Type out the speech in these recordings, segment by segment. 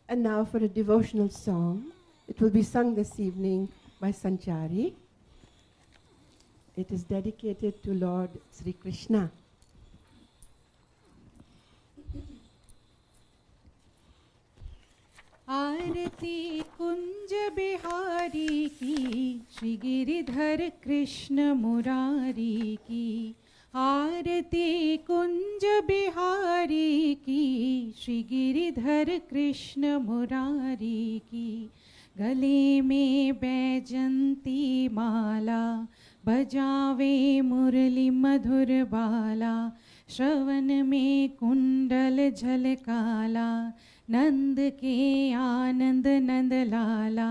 And now for a devotional song. It will be sung this evening by Sanchari. It is dedicated to Lord Sri Krishna. आरती कुंज बिहारी की, श्री गिरिधर कृष्ण मुरारी की। आरती कुंज बिहारी की, श्री गिरिधर कृष्ण मुरारी की। गले में बैजंती माला, बजावे मुरली मधुर बाला। श्रवण में कुंडल झलकाला, नंद के आनंद नंद लाला।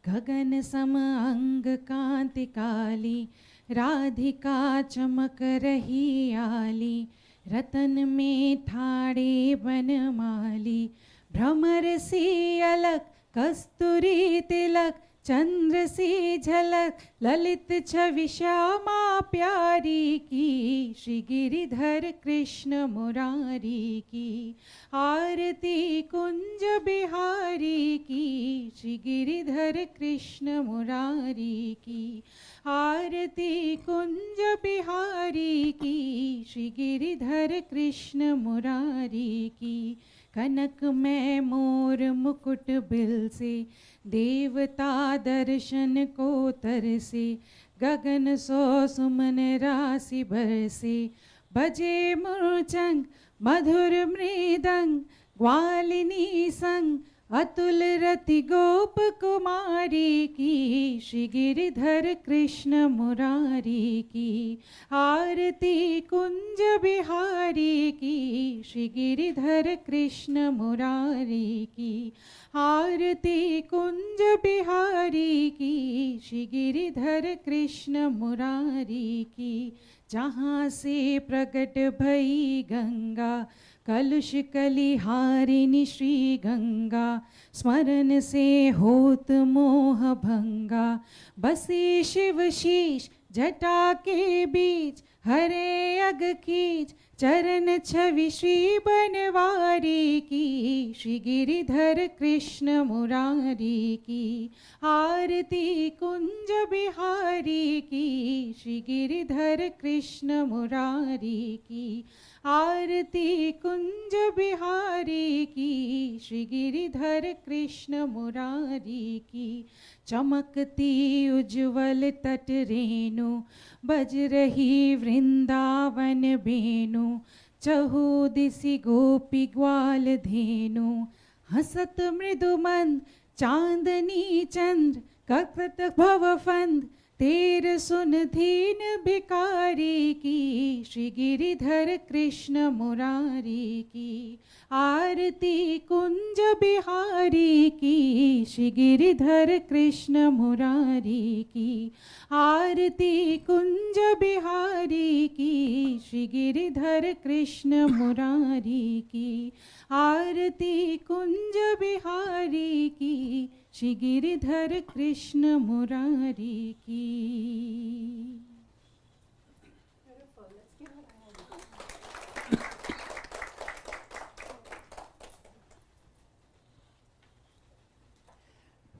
गगन सम अंग कांति काली, राधिका चमक रही आली। रतन में ठाड़े बनमाली, भ्रमर सी अलक कस्तूरी तिलक। चंद्र सी झलक ललित छवि श्यामा प्यारी की, श्री गिरिधर कृष्ण मुरारी की। आरती कुंज बिहारी की, श्री गिरिधर कृष्ण मुरारी की। आरती कुंज बिहारी की, श्री गिरिधर कृष्ण मुरारी की। कनक में मोर मुकुट बिल से, देवता दर्शन को तरसे। गगन सो सुमन राशि बरसे, बजे मुरचंग मधुर मृदंग। ग्वालिनी संग अतुल रति गोप कुमारी की, श्री गिरिधर कृष्ण मुरारी की। आरती कुंज बिहारी की, श्री गिरिधर कृष्ण मुरारी की। आरती कुंज बिहारी की, श्री गिरिधर कृष्ण मुरारी की। जहाँ से प्रकट भई गंगा, कलुष कलिहारिणी श्री गंगा। स्मरण से होत मोह भंगा, बसी शिव शीश जटा के बीच। हरे अग खींच चरण छवि श्री बनवारी की, श्री गिरिधर कृष्ण मुरारी की। आरती कुंज बिहारी की, श्री गिरिधर कृष्ण मुरारी की। आरती कुंज बिहारी की, श्री गिरिधर कृष्ण मुरारी की। चमकती उज्ज्वल तट रेणु, बज रही वृंदावन बेनु। चहु दिसि गोपी ग्वाल धेनु, हसत मृदु मंद चांदनी चंद्र। कपट भव फंद तेर सुन दीन भिकारी की, श्री गिरिधर कृष्ण मुरारी की। आरती कुंज बिहारी की, श्री गिरिधर कृष्ण मुरारी की। आरती कुंज बिहारी की, श्री गिरिधर कृष्ण मुरारी की। आरती कुंज बिहारी की, श्री गिरिधर कृष्ण मुरारी की।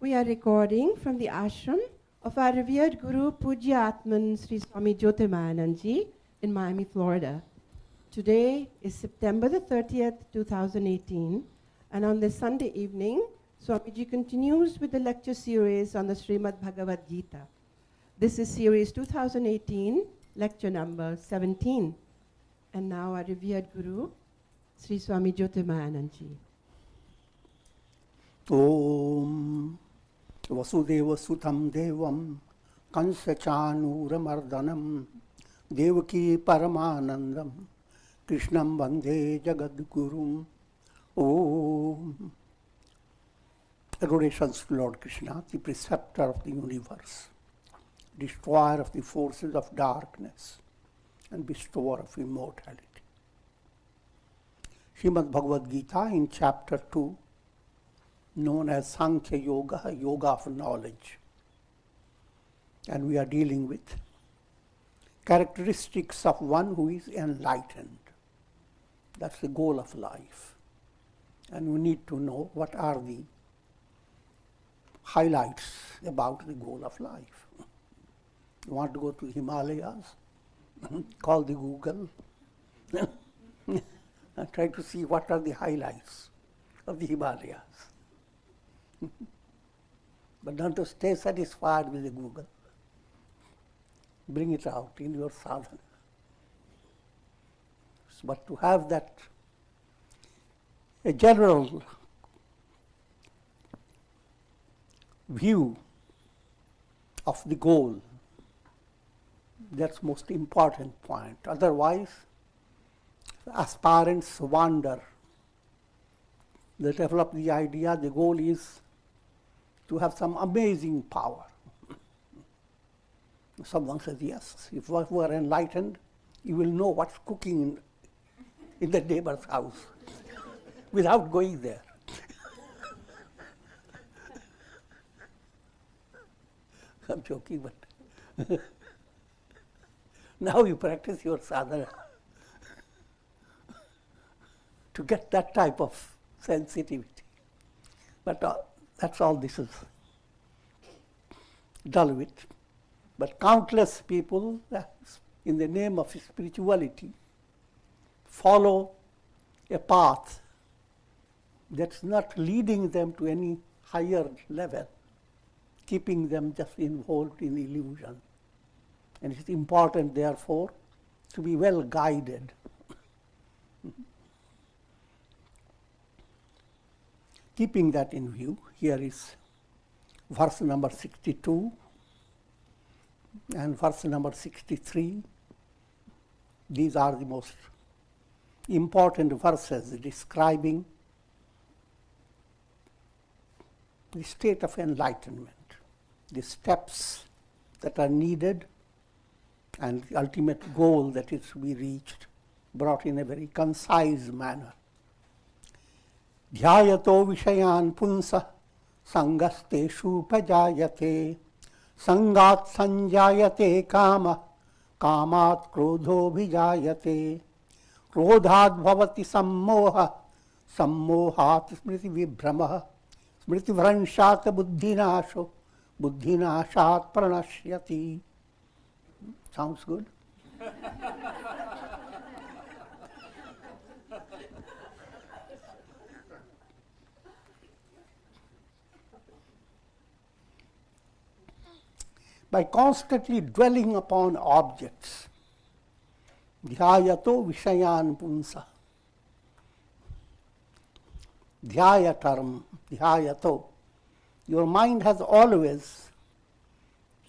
We are recording from the ashram of our revered Guru Pujya Atman Sri Swami Jyotirmayananda in Miami, Florida. Today is September the 30th, 2018, and on this Sunday evening, Swamiji continues with the lecture series on the Srimad Bhagavad Gita. This is series 2018, lecture number 17. And now our revered Guru, Sri Swami Jyotirmayananda. Om Vasudeva Sutam Devam Kansa Chanura Mardanam Devaki Paramanandam Krishnam Vande Jagadgurum. Om. Adorations to Lord Krishna, the preceptor of the universe, destroyer of the forces of darkness, and bestower of immortality. Srimad Bhagavad Gita in chapter 2, known as Sankhya Yoga, Yoga of Knowledge. And we are dealing with characteristics of one who is enlightened. That's the goal of life. And we need to know what are the highlights about the goal of life. You want to go to Himalayas? Call the Google and try to see what are the highlights of the Himalayas. But don't to stay satisfied with the Google. Bring it out in your sadhana. But to have that, a general view of the goal, that's most important point. Otherwise, aspirants wander. They develop the idea the goal is to have some amazing power. Someone says, yes, if you are enlightened, you will know what's cooking in the neighbor's house without going there. I'm joking, but now you practice your sadhana to get that type of sensitivity. But that's all this is dull with. But countless people, in the name of spirituality, follow a path that's not leading them to any higher level, keeping them just involved in illusion. And it's important, therefore, to be well guided. Keeping that in view, here is verse number 62 and verse number 63. These are the most important verses describing the state of enlightenment, the steps that are needed, and the ultimate goal that is to be reached, brought in a very concise manner. Dhyayato vishayan punsa sangasteshu pajayate sangat sanjayate kama kamat krodho bhijayate krodhat bhavati sammoha sammohat smriti vibhramaha smriti vranshat buddhinasho buddhinashat pranashyati. Sounds good? By constantly dwelling upon objects, dhyayato vishayan punsa. Dhyayatam, dhyayato. Your mind has always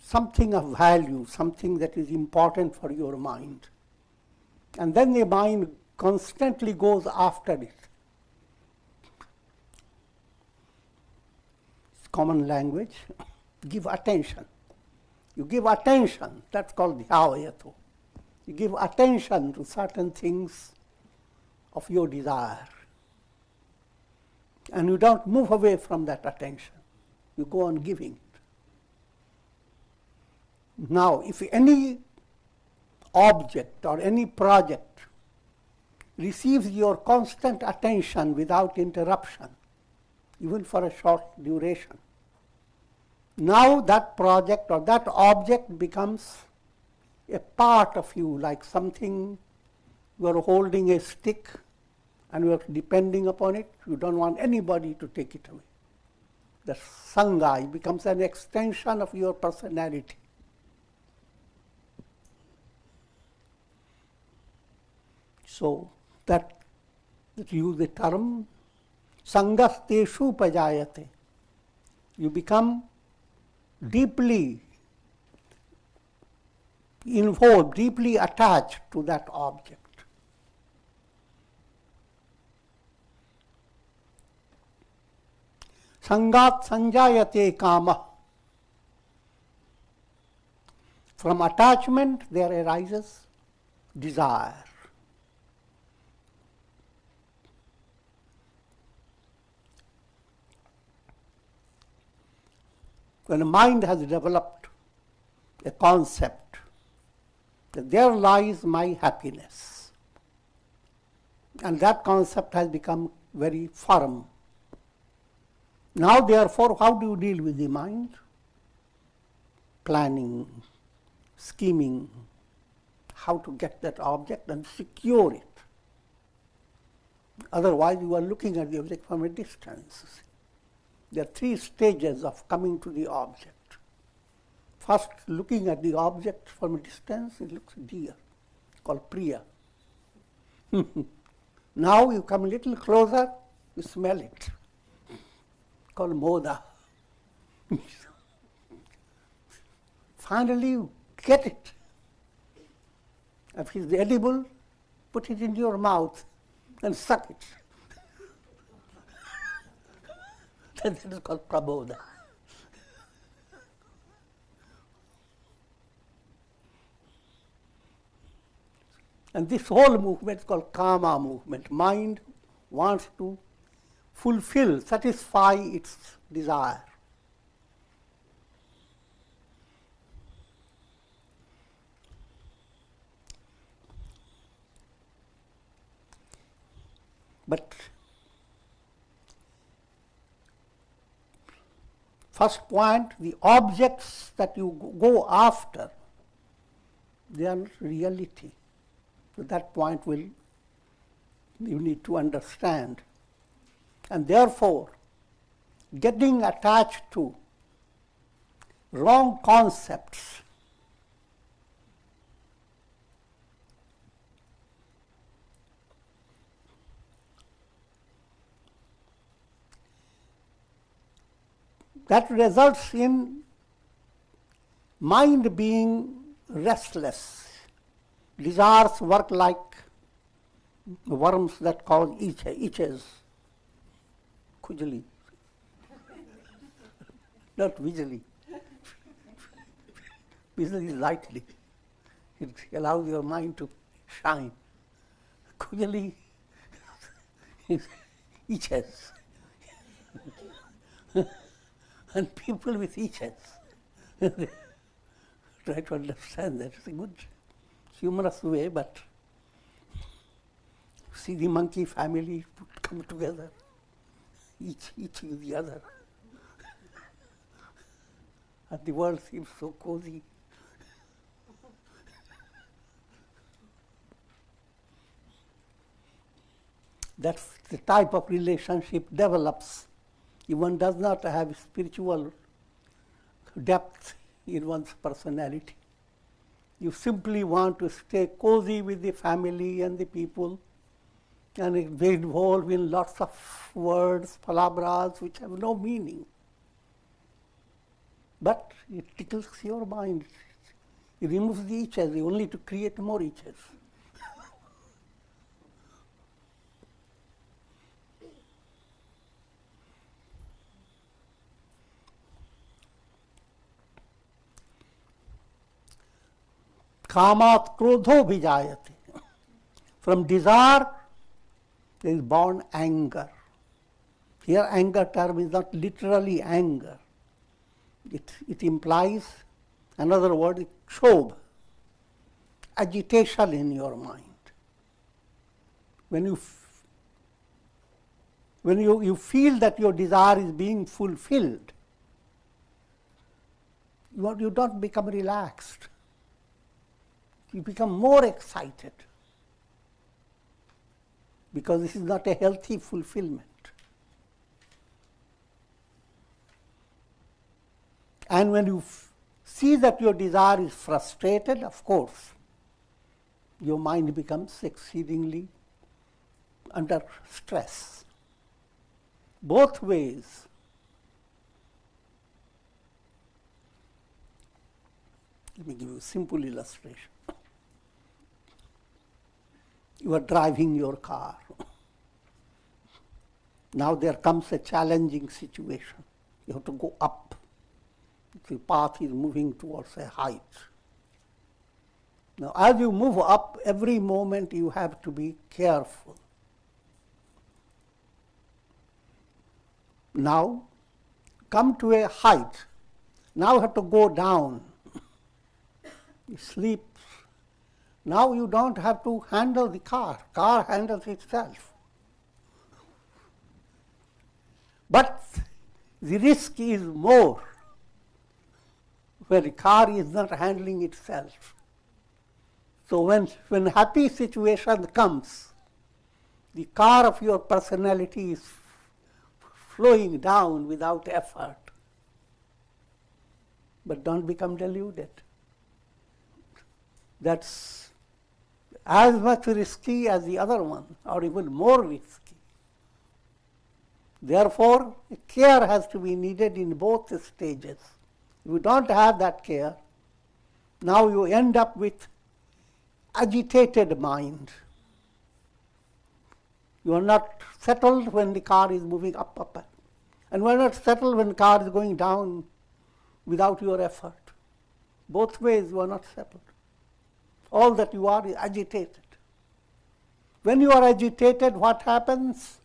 something of value, something that is important for your mind. And then the mind constantly goes after it. It's common language. Give attention. You give attention, that's called dhyayato. You give attention to certain things of your desire. And you don't move away from that attention. You go on giving it. Now, if any object or any project receives your constant attention without interruption, even for a short duration, now that project or that object becomes a part of you, like something you are holding a stick and you are depending upon it. You don't want anybody to take it away. The sangha becomes an extension of your personality. So that use the term sangasteshu pajayate. You become deeply involved, deeply attached to that object. Sangat sanjayate kama. From attachment there arises desire. When the mind has developed a concept that there lies my happiness, and that concept has become very firm. Now therefore, how do you deal with the mind? Planning, scheming, how to get that object and secure it. Otherwise you are looking at the object from a distance. There are three stages of coming to the object. First, looking at the object from a distance, it looks dear, called Priya. Now you come a little closer, you smell it, called Moda. Finally you get it. If it's edible, put it into your mouth and suck it. That is called Prabodha. And this whole movement is called Kama movement. Mind wants to fulfill, satisfy its desire. But first point, the objects that you go after, they are not reality. So that point you need to understand. And therefore, getting attached to wrong concepts that results in mind being restless. Desires work like worms that cause itches, khujli, not visually, visually lightly. It allows your mind to shine. Khujli itches. And people with itches try to understand that. It's a good humorous way, but see the monkey family come together, each with the other. And the world seems so cozy. That's the type of relationship develops if one does not have spiritual depth in one's personality. You simply want to stay cozy with the family and the people, and they involve in lots of words, palabras, which have no meaning. But it tickles your mind. It removes the itches, only to create more itches. Kamat krodho bhijayate. From desire, there is born anger. Here anger term is not literally anger. It implies, another word, kshobh, agitation in your mind. When you feel that your desire is being fulfilled, you don't become relaxed. You become more excited, because this is not a healthy fulfillment. And when you see that your desire is frustrated, of course, your mind becomes exceedingly under stress. Both ways. Let me give you a simple illustration. You are driving your car. Now there comes a challenging situation. You have to go up. The path is moving towards a height. Now as you move up, every moment you have to be careful. Now, come to a height. Now you have to go down. You sleep. Now you don't have to handle the car. Car handles itself. But the risk is more when the car is not handling itself. So when happy situation comes, the car of your personality is flowing down without effort. But don't become deluded. That's as much risky as the other one, or even more risky. Therefore, care has to be needed in both stages. If you don't have that care, now you end up with agitated mind. You are not settled when the car is moving up. And you are not settled when the car is going down without your effort. Both ways you are not settled. All that you are is agitated. When you are agitated, what happens?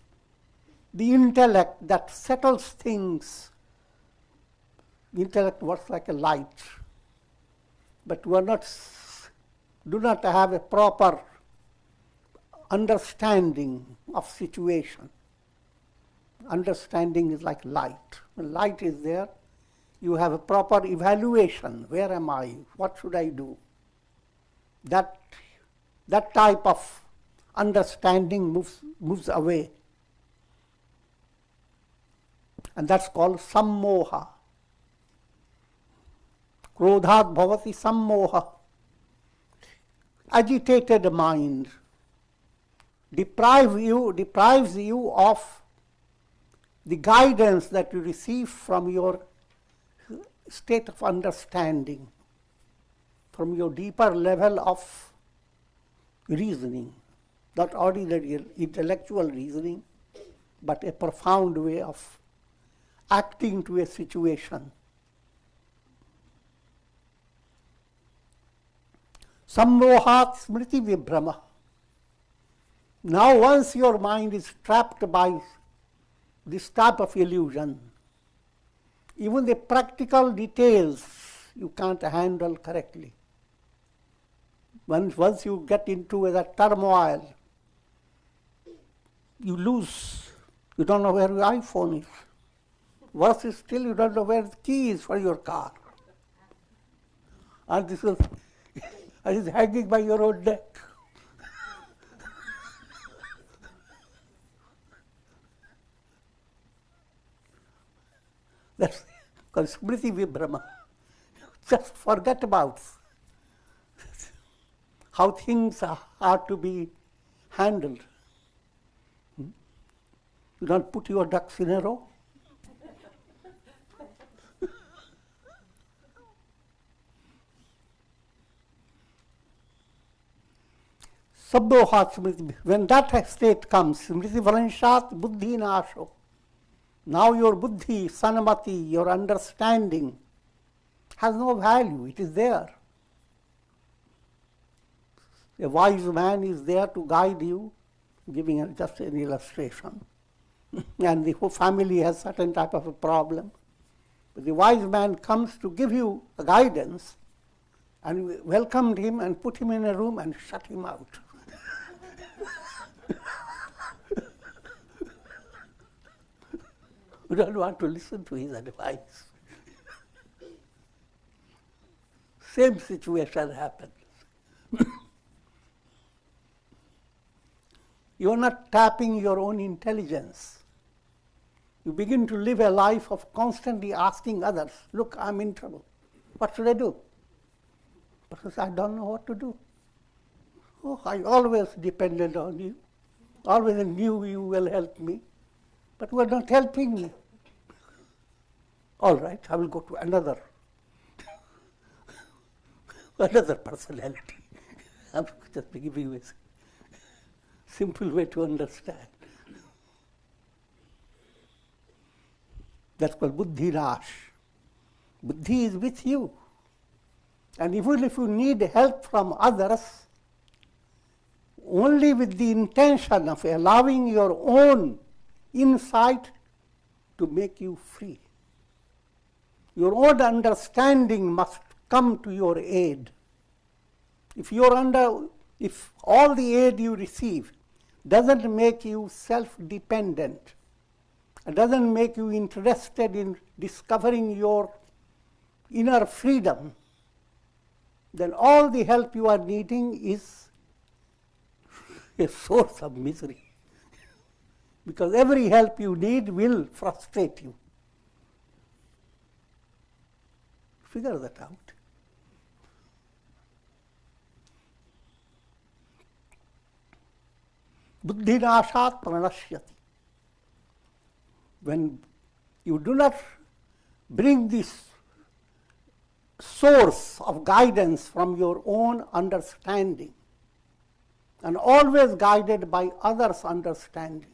The intellect that settles things, the intellect works like a light. But you are do not have a proper understanding of situation. Understanding is like light. When light is there, you have a proper evaluation. Where am I? What should I do? That type of understanding moves away. And that's called sammoha. Krodhat bhavati sammoha. Agitated mind deprives you of the guidance that you receive from your state of understanding, from your deeper level of reasoning, not ordinary intellectual reasoning, but a profound way of acting to a situation. Sammohat smriti vibhrama. Now once your mind is trapped by this type of illusion, even the practical details you can't handle correctly. Once you get into that turmoil, you lose. You don't know where your iPhone is. Worse is still, you don't know where the key is for your car. And this is hanging by your own neck. That's called smriti vibhrama. Just forget about how things are to be handled. You don't put your ducks in a row. Sabbohat smriti. When that state comes, smriti valanshat buddhi nasho. Now your buddhi, sanamati, your understanding has no value. It is there. A wise man is there to guide you, giving just an illustration. And the whole family has certain type of a problem. But the wise man comes to give you a guidance, and we welcomed him and put him in a room and shut him out. We don't want to listen to his advice. Same situation happens. You are not tapping your own intelligence. You begin to live a life of constantly asking others, look, I'm in trouble. What should I do? Because I don't know what to do. Oh, I always depended on you. Always knew you will help me. But you are not helping me. All right, I will go to another personality. I'm just giving you a simple way to understand. That's called buddhi nash. Buddhi is with you. And even if you need help from others, only with the intention of allowing your own insight to make you free. Your own understanding must come to your aid. If all the aid you receive doesn't make you self-dependent it doesn't make you interested in discovering your inner freedom, then all the help you are needing is a source of misery. Because every help you need will frustrate you. Figure that out. Buddhinashat pranashyati. When you do not bring this source of guidance from your own understanding, and always guided by others' understanding,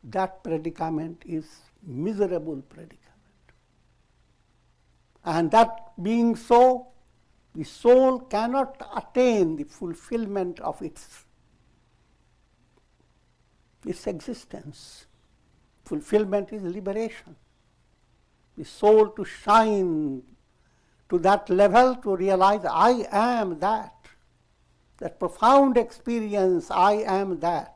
that predicament is miserable predicament. And that being so, the soul cannot attain the fulfillment of its existence. Fulfillment is liberation. The soul to shine to that level, to realize I am that. That profound experience, I am that.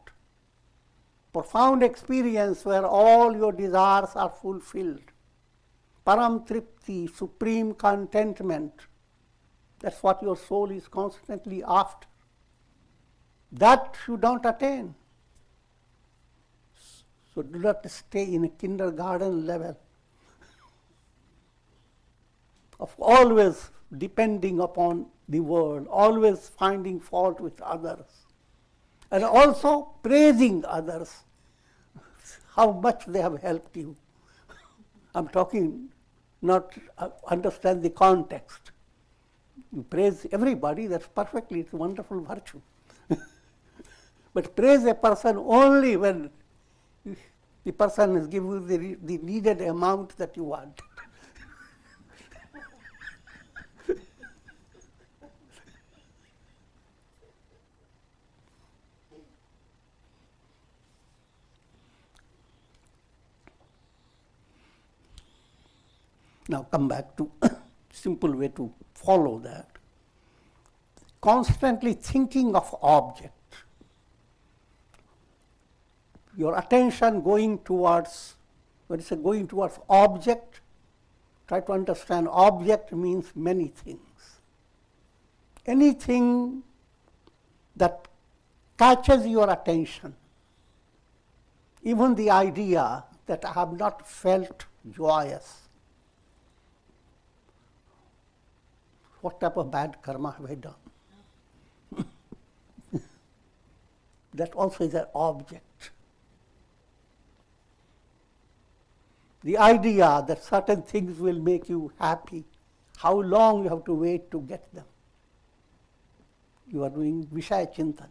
Profound experience where all your desires are fulfilled. Param tripti, supreme contentment. That's what your soul is constantly after. That you don't attain. So do not stay in a kindergarten level of always depending upon the world, always finding fault with others, and also praising others, how much they have helped you. I'm talking, not understand the context. You praise everybody, that's perfectly, it's a wonderful virtue. But praise a person only when the person has given you the needed amount that you want. Now come back to simple way to follow that. Constantly thinking of object. Your attention going towards, when you say going towards object, try to understand object means many things. Anything that catches your attention, even the idea that I have not felt joyous. What type of bad karma have I done? That also is an object. The idea that certain things will make you happy, how long you have to wait to get them. You are doing Vishaya Chintan.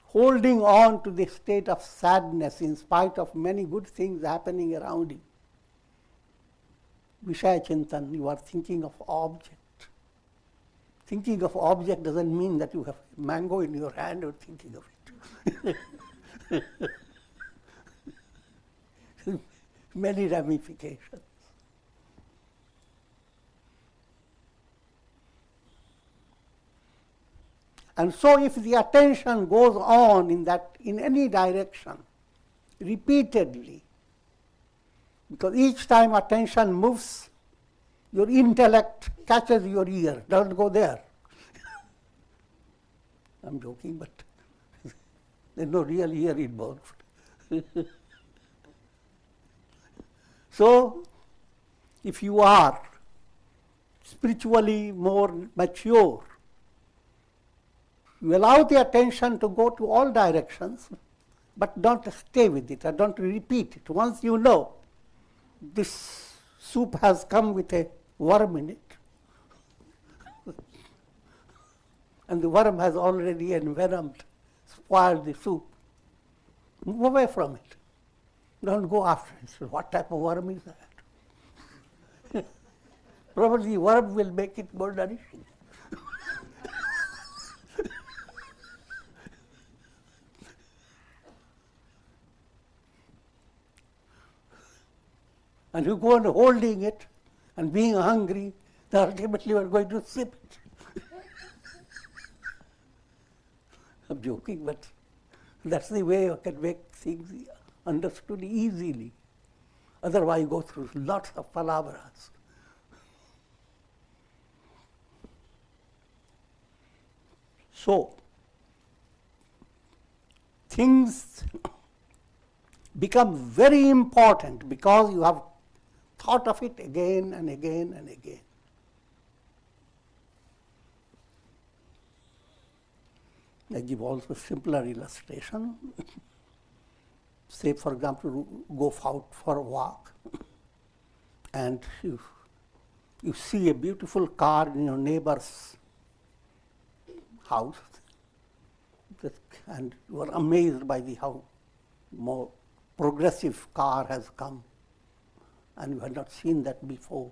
Holding on to the state of sadness in spite of many good things happening around you. Vishaya Chintan, you are thinking of object. Thinking of object doesn't mean that you have a mango in your hand or thinking of it. Many ramifications. And so if the attention goes on in any direction, repeatedly, because each time attention moves, your intellect catches your ear, doesn't go there. I'm joking, but there's no real ear involved. So, if you are spiritually more mature, you allow the attention to go to all directions, but don't stay with it, or don't repeat it. Once you know this soup has come with a worm in it, and the worm has already envenomed, spoiled the soup, move away from it. Don't go after it. So what type of worm is that? Probably worm will make it more nourishing. And you go on holding it and being hungry, then ultimately you are going to sip it. I'm joking, but that's the way you can make things understood easily. Otherwise, go through lots of palavras. So, things become very important because you have thought of it again and again and again. I give also simpler illustration. Say, for example, go out for a walk and you see a beautiful car in your neighbor's house, and you are amazed by how more progressive car has come, and you had not seen that before.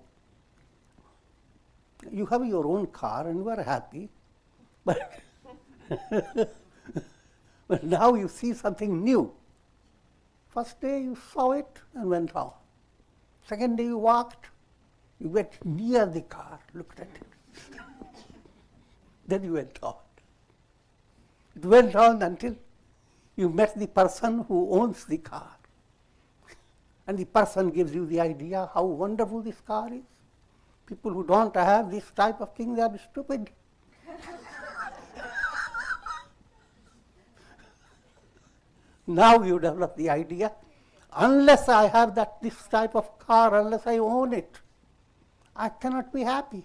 You have your own car and you are happy, but, but now you see something new. First day you saw it and went on. Second day you walked, you went near the car, looked at it. Then you went on. It went on until you met the person who owns the car. And the person gives you the idea how wonderful this car is. People who don't have this type of thing, they are stupid. Now you develop the idea, unless I have this type of car, unless I own it, I cannot be happy.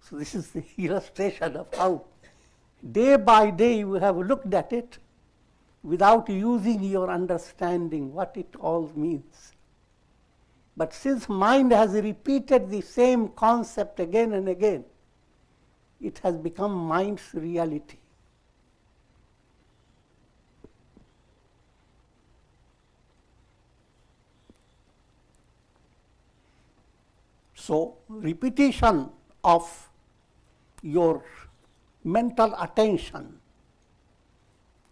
So this is the illustration of how day by day you have looked at it without using your understanding what it all means. But since mind has repeated the same concept again and again, it has become mind's reality. So, repetition of your mental attention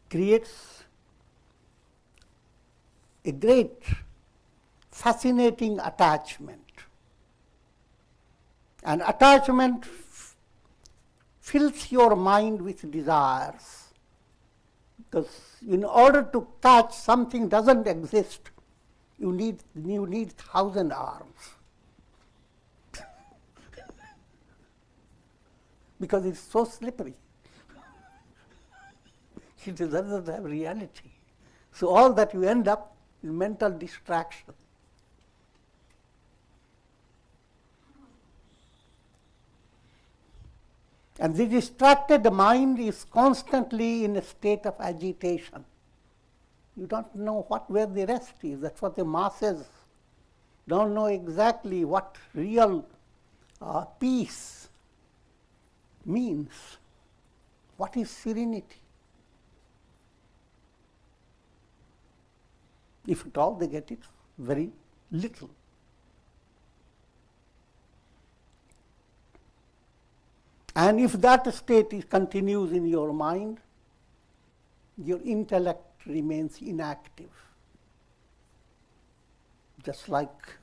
creates a great, fascinating attachment. And attachment fills your mind with desires. Because in order to catch something doesn't exist, you need 1,000 arms. Because it's so slippery. It doesn't have reality. So all that you end up is mental distraction. And the distracted mind is constantly in a state of agitation. You don't know where the rest is. That's what the masses don't know exactly what real peace means. What is serenity? If at all they get it, very little. And if that state continues in your mind, your intellect remains inactive. Just like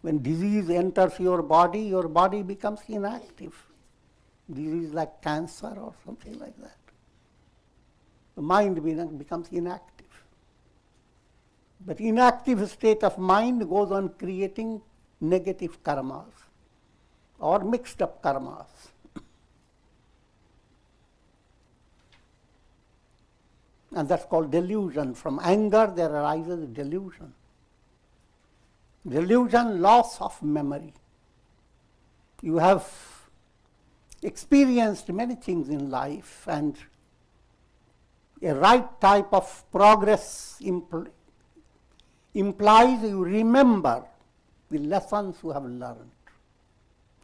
when disease enters your body becomes inactive. Disease like cancer or something like that. The mind becomes inactive. But inactive state of mind goes on creating negative karmas or mixed up karmas. And that's called delusion. From anger there arises delusion. Delusion, loss of memory. You have experienced many things in life, and a right type of progress implies you remember the lessons you have learned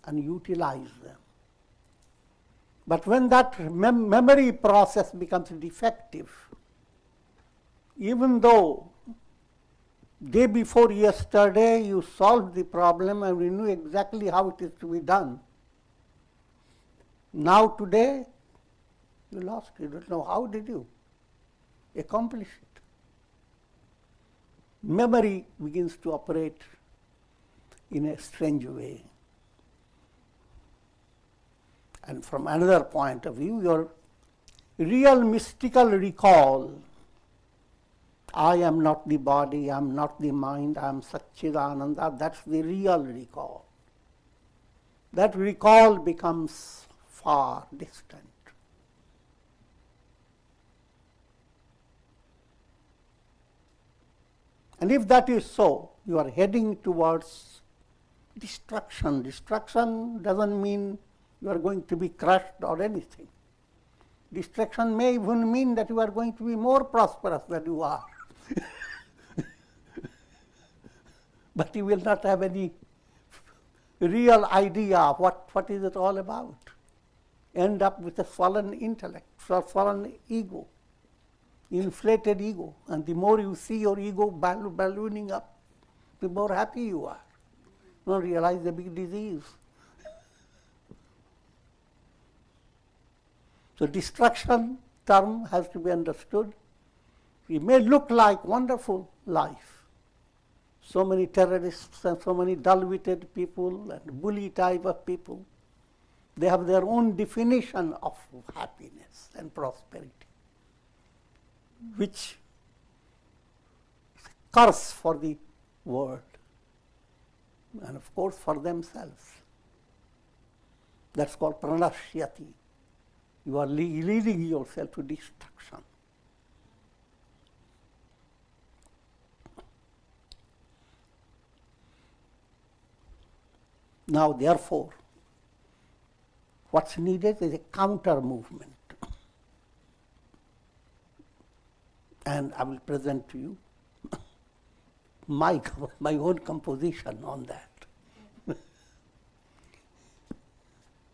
and utilize them. But when that memory process becomes defective, even though day before yesterday you solved the problem and you knew exactly how it is to be done, now today you lost it. You don't know how did you accomplish it. Memory begins to operate in a strange way. And from another point of view, your real mystical recall I am not the body, I am not the mind, I am Satchidananda, that's the real recall. That recall becomes far distant. And if that is so, you are heading towards destruction. Destruction doesn't mean you are going to be crushed or anything. Destruction may even mean that you are going to be more prosperous than you are. But you will not have any real idea of what is it all about. End up with a fallen intellect, fallen ego, inflated ego. And the more you see your ego ballooning up, the more happy you are. You don't realize the big disease. So destruction term has to be understood. It may look like wonderful life. So many terrorists and so many dull-witted people and bully type of people. They have their own definition of happiness and prosperity, which is a curse for the world and of course for themselves. That's called pranashyati. You are leading yourself to destruction. Now, therefore, what's needed is a counter movement. And I will present to you my own composition on that.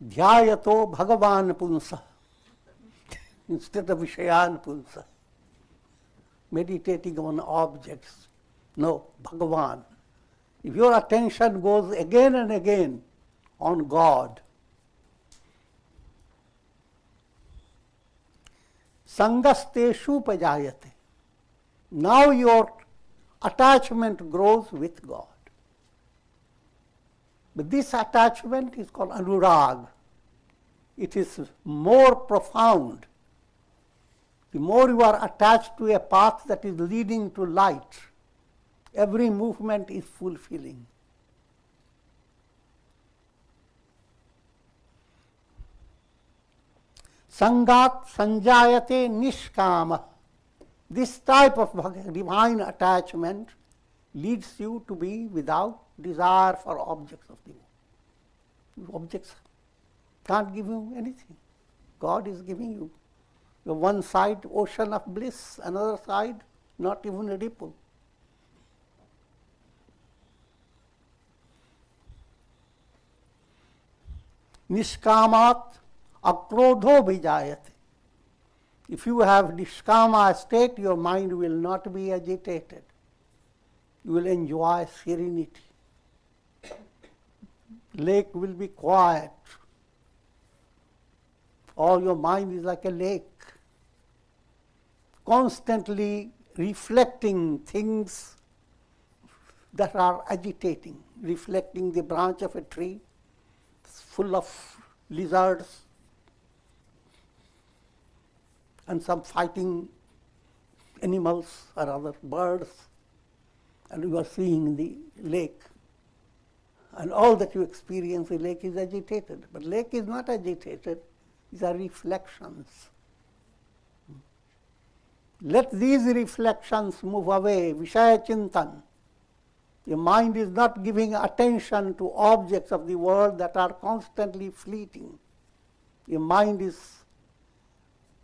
Dhyayato Bhagavan Punsa instead of Vishayan Punsa. Meditating on objects. No, Bhagavan. If your attention goes again and again on God, Sangasteshu Pajayate. Now your attachment grows with God. But this attachment is called anurag. It is more profound. The more you are attached to a path that is leading to light, every movement is fulfilling. Sangat sanjayate nishkama. This type of divine attachment leads you to be without desire for objects of the world. Objects can't give you anything. God is giving you. One side, ocean of bliss, another side, not even a ripple. Nishkamat akrodho vijayate. If you have nishkama state, your mind will not be agitated. You will enjoy serenity. Lake will be quiet. All your mind is like a lake, constantly reflecting things that are agitating, reflecting the branch of a tree full of lizards and some fighting animals or other birds, and you are seeing the lake. And all that you experience, the lake is agitated. But lake is not agitated, these are reflections. Let these reflections move away, Vishaya Chintan. Your mind is not giving attention to objects of the world that are constantly fleeting. Your mind is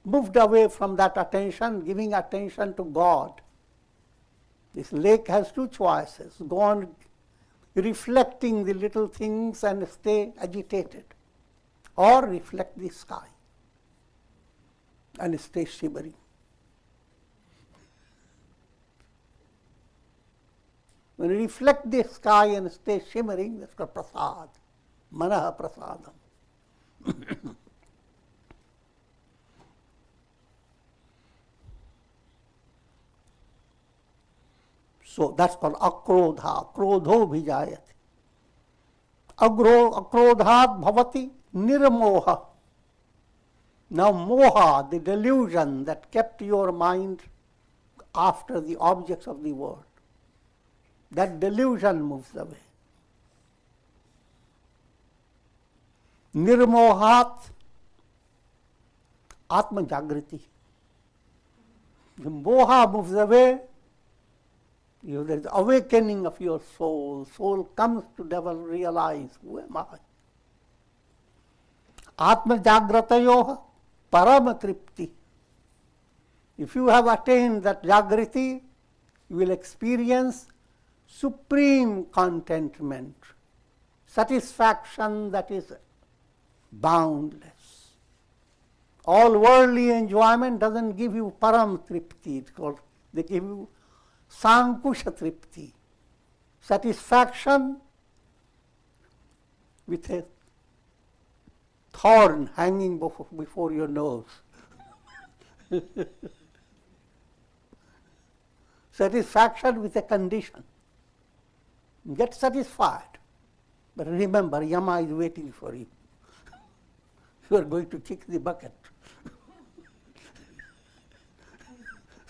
moved away from that attention, giving attention to God. This lake has two choices. Go on reflecting the little things and stay agitated, or reflect the sky and stay shivering. When you reflect the sky and stay shimmering, that's called prasad, manaha prasadam. So that's called akrodha, krodho bhijayate. Akrodhat bhavati nirmoha. Now moha, the delusion that kept your mind after the objects of the world. That delusion moves away. Nirmohat Atma Jagriti. The moha moves away. There is awakening of your soul. Soul comes to realize, who am I? Atma Jagratayoha Parama Tripti. If you have attained that Jagriti, you will experience supreme contentment, satisfaction that is boundless. All worldly enjoyment doesn't give you Param Tripti, it's called, they give you Sankusha Tripti, satisfaction with a thorn hanging before your nose. Satisfaction with a condition. Get satisfied. But remember, Yama is waiting for you. You are going to kick the bucket.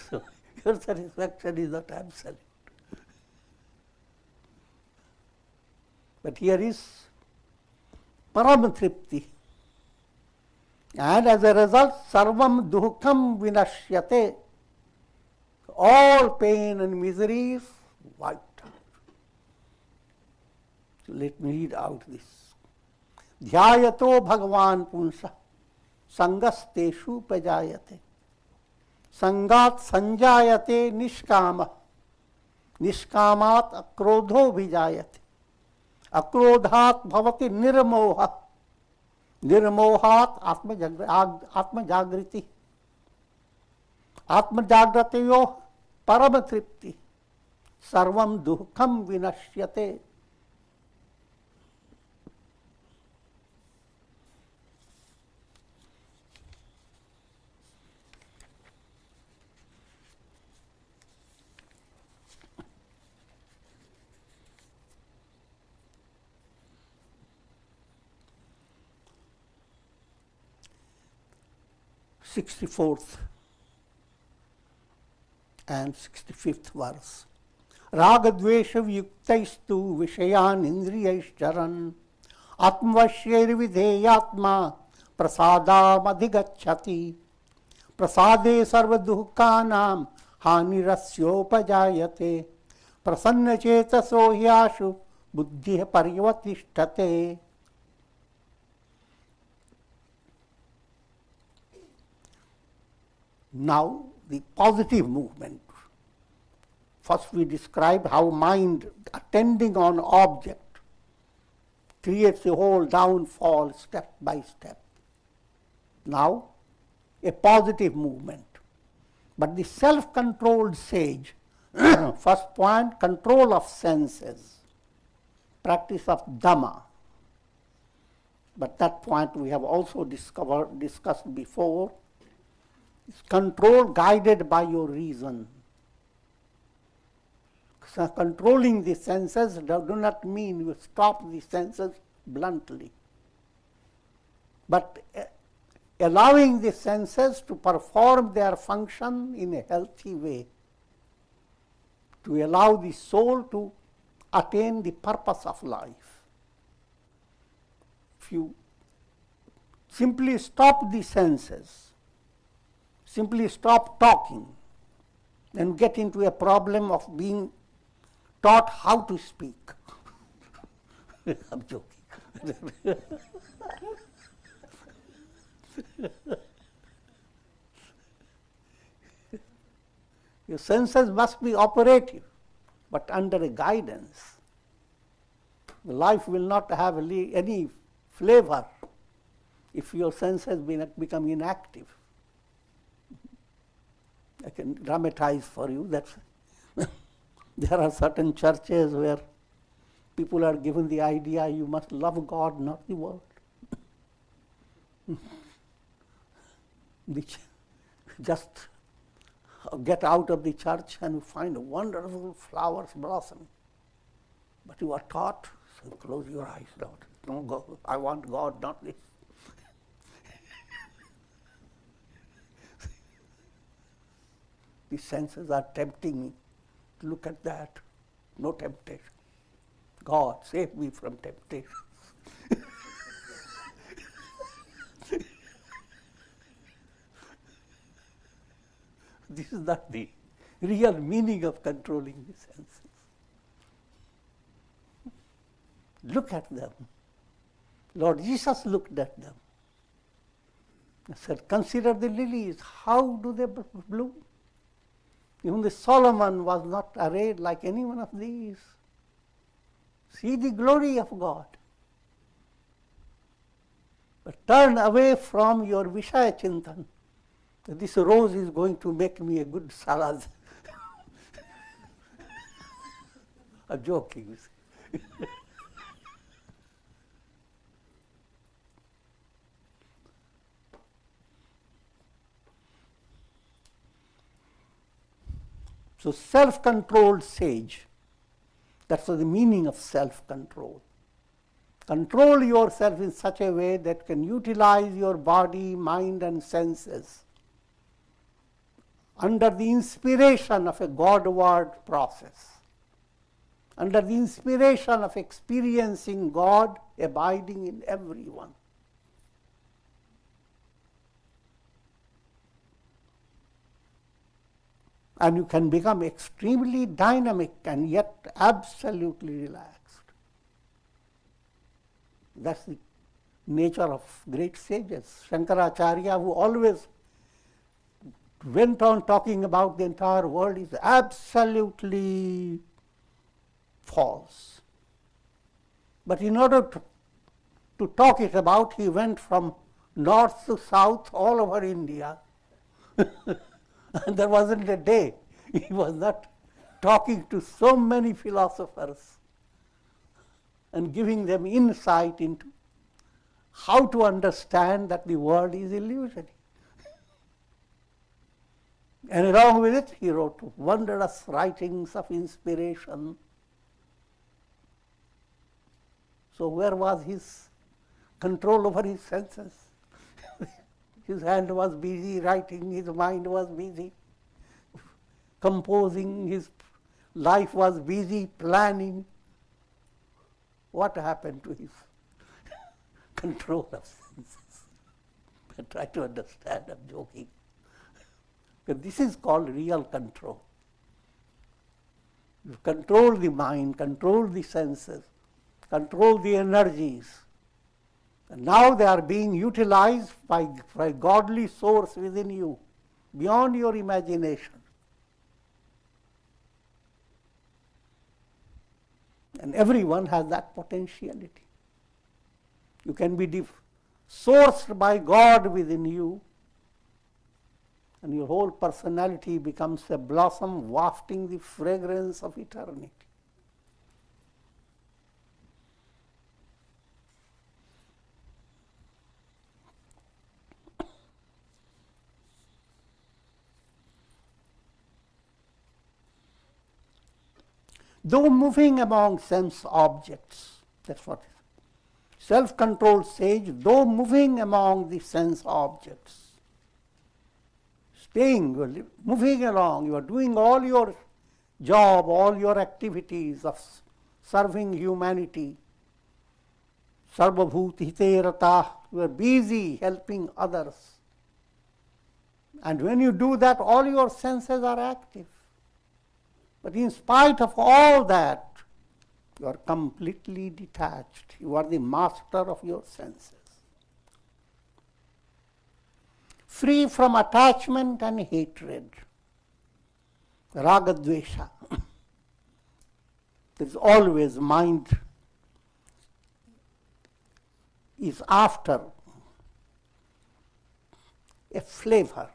So your satisfaction is not absolute. But here is Paramatripti. And as a result, Sarvam Duhkam Vinashyate. All pain and misery is wiped out. So let me read out this. Dhyayato Bhagavan Punsa Sangasteshu Pajayate Sangat Sanjayate Nishkama Nishkamat Akrodho Vijayate Akrodhat Bhavati Nirmoha Nirmohat Atma Jagriti Atma Jagratayo Paramatripti Sarvam Duhkam Vinashyate. Sixty-fourth and 65th verse. Ragadvesha vyuktaistu vishayan indriyaishcharan atmavashyir vidheyatma prasadam adhigacchati prasade sarva duhkanam hanirasyopajayate prasanna chetaso hyashu buddhi paryavatishtate. Now, the positive movement. First we described how mind attending on object creates a whole downfall step by step. Now, a positive movement. But the self-controlled sage, first point, control of senses, practice of Dhamma. But that point we have also discussed before. It's control guided by your reason. So controlling the senses do not mean you stop the senses bluntly. But allowing the senses to perform their function in a healthy way, to allow the soul to attain the purpose of life. If you simply stop the senses, simply stop talking, and get into a problem of being taught how to speak. I'm joking. Your senses must be operative, but under a guidance. Life will not have any flavor if your senses become inactive. I can dramatize for you that there are certain churches where people are given the idea you must love God, not the world. Just get out of the church and you find wonderful flowers blossoming. But you are taught, so close your eyes, don't go. I want God, not this. The senses are tempting me. Look at that. No temptation. God, save me from temptation. This is not the real meaning of controlling the senses. Look at them. Lord Jesus looked at them. He said, consider the lilies. How do they bloom? Even the Solomon was not arrayed like any one of these. See the glory of God. But turn away from your Vishaya Chintan. This rose is going to make me a good salad. I'm joking. So self-controlled sage, that's the meaning of self-control. Control yourself in such a way that can utilize your body, mind and senses under the inspiration of a Godward process, under the inspiration of experiencing God abiding in everyone. And you can become extremely dynamic and yet absolutely relaxed. That's the nature of great sages. Shankaracharya, who always went on talking about the entire world, is absolutely false. But in order to talk it about, he went from north to south all over India. And there wasn't a day he was not talking to so many philosophers and giving them insight into how to understand that the world is illusory. And along with it, he wrote wondrous writings of inspiration. So where was his control over his senses? His hand was busy writing, his mind was busy composing, his life was busy planning. What happened to his control of senses? I try to understand, I'm joking. But this is called real control. You control the mind, control the senses, control the energies. And now they are being utilized by a godly source within you, beyond your imagination. And everyone has that potentiality. You can be sourced by God within you, and your whole personality becomes a blossom wafting the fragrance of eternity. Though moving among sense objects, that's what it is. Self-controlled sage, though moving among the sense objects, staying, moving along, you are doing all your job, all your activities of serving humanity, sarvabhut hite rata, you are busy helping others. And when you do that, all your senses are active. But in spite of all that, you are completely detached. You are the master of your senses. Free from attachment and hatred. Raga dvesha. There is always mind is after a flavor.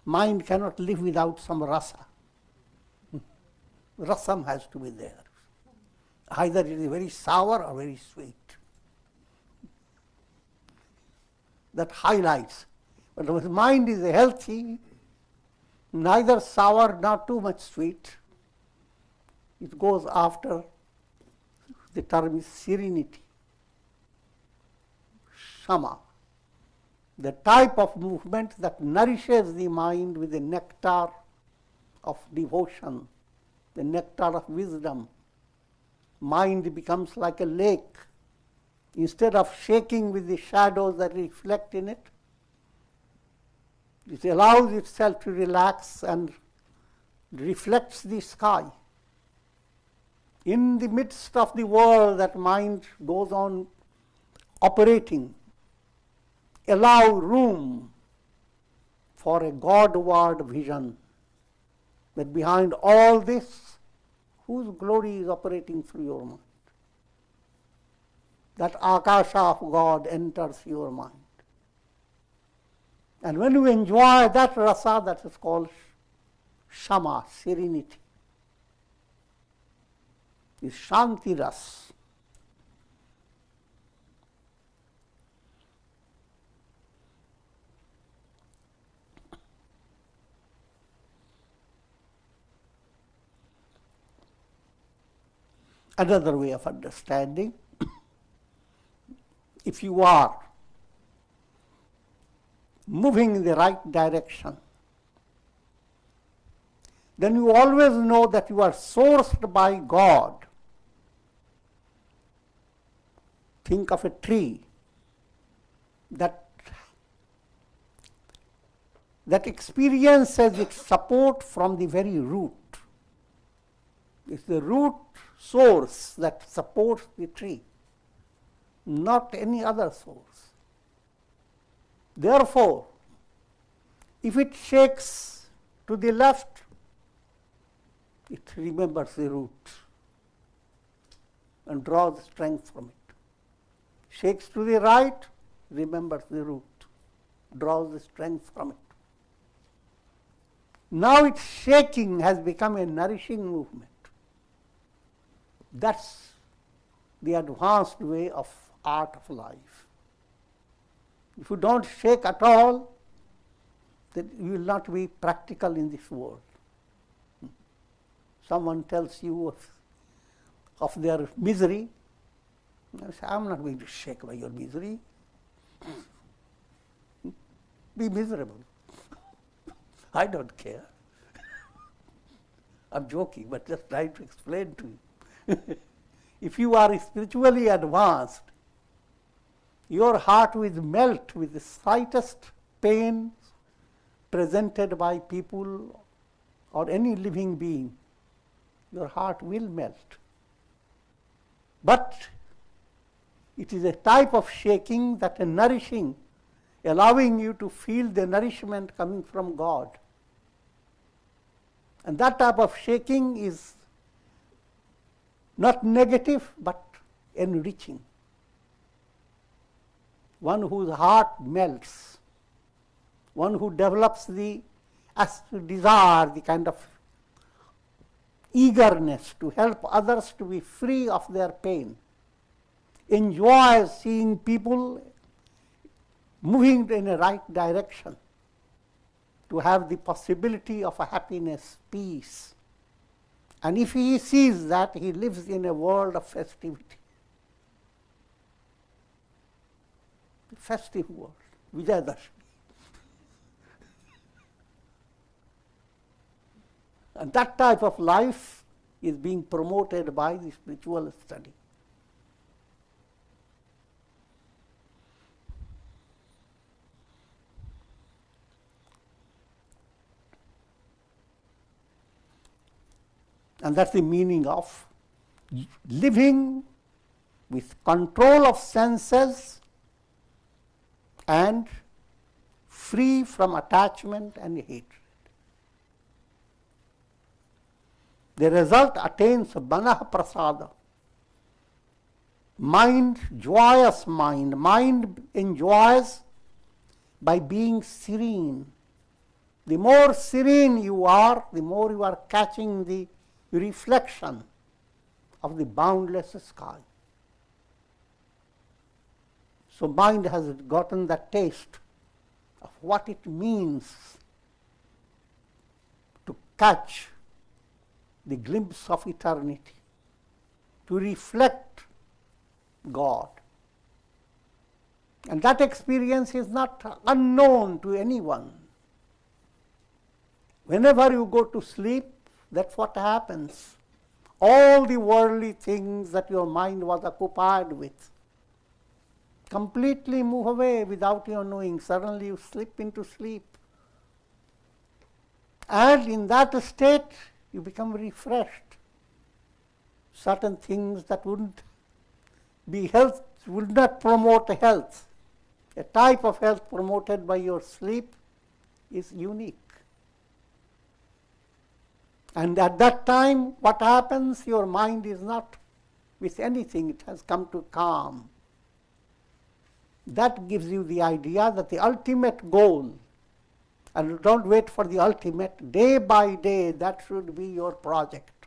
Mind cannot live without some rasa. Rasam has to be there. Either it is very sour or very sweet. That highlights. But if mind is healthy, neither sour nor too much sweet, it goes after, the term is serenity. Shama. The type of movement that nourishes the mind with the nectar of devotion, the nectar of wisdom. Mind becomes like a lake. Instead of shaking with the shadows that reflect in it, it allows itself to relax and reflects the sky. In the midst of the world, that mind goes on operating. Allow room for a Godward vision, that behind all this, whose glory is operating through your mind? That Akasha of God enters your mind. And when you enjoy that rasa, that is called Shama, serenity, is Shanti Ras. Another way of understanding, if you are moving in the right direction, then you always know that you are sourced by God. Think of a tree that experiences its support from the very root. It's the root source that supports the tree, not any other source. Therefore, if it shakes to the left, it remembers the root and draws strength from it. Shakes to the right, remembers the root, draws the strength from it. Now its shaking has become a nourishing movement. That's the advanced way of art of life. If you don't shake at all, then you will not be practical in this world. Someone tells you of their misery, you say, I'm not going to shake by your misery. Be miserable. I don't care. I'm joking, but just trying to explain to you. If you are spiritually advanced, your heart will melt with the slightest pain presented by people or any living being. Your heart will melt. But it is a type of shaking that is nourishing, allowing you to feel the nourishment coming from God. And that type of shaking is not negative, but enriching. One whose heart melts, one who develops the desire, the kind of eagerness to help others to be free of their pain, enjoys seeing people moving in a right direction, to have the possibility of a happiness, peace. And if he sees that, he lives in a world of festivity. The festive world, Vijayadashmi. And that type of life is being promoted by the spiritual study. And that's the meaning of living with control of senses and free from attachment and hatred. The result attains manah prasada. Mind, joyous mind. Mind enjoys by being serene. The more serene you are, the more you are catching the reflection of the boundless sky. So mind has gotten that taste of what it means to catch the glimpse of eternity, to reflect God. And that experience is not unknown to anyone. Whenever you go to sleep, that's what happens. All the worldly things that your mind was occupied with completely move away without your knowing. Suddenly you slip into sleep. And in that state, you become refreshed. Certain things that wouldn't be health, would not promote health. A type of health promoted by your sleep is unique. And at that time, what happens? Your mind is not with anything, it has come to calm. That gives you the idea that the ultimate goal, and don't wait for the ultimate, day by day, that should be your project.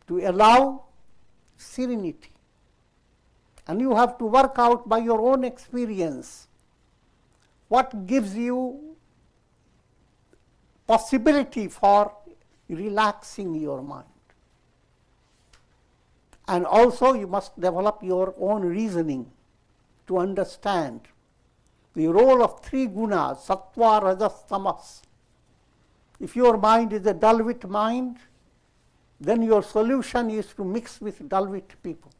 To allow serenity. And you have to work out by your own experience what gives you possibility for relaxing your mind. And also you must develop your own reasoning to understand the role of three gunas, sattva, rajas, tamas. If your mind is a dull-wit mind, then your solution is to mix with dull-wit people.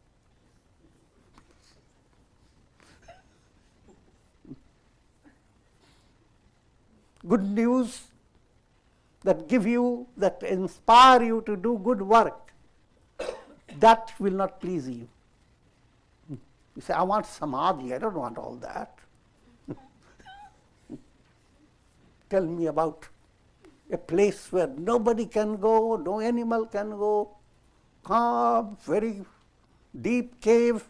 Good news that give you, that inspire you to do good work, that will not please you. You say, I want samadhi, I don't want all that. Tell me about a place where nobody can go, no animal can go, calm, very deep cave.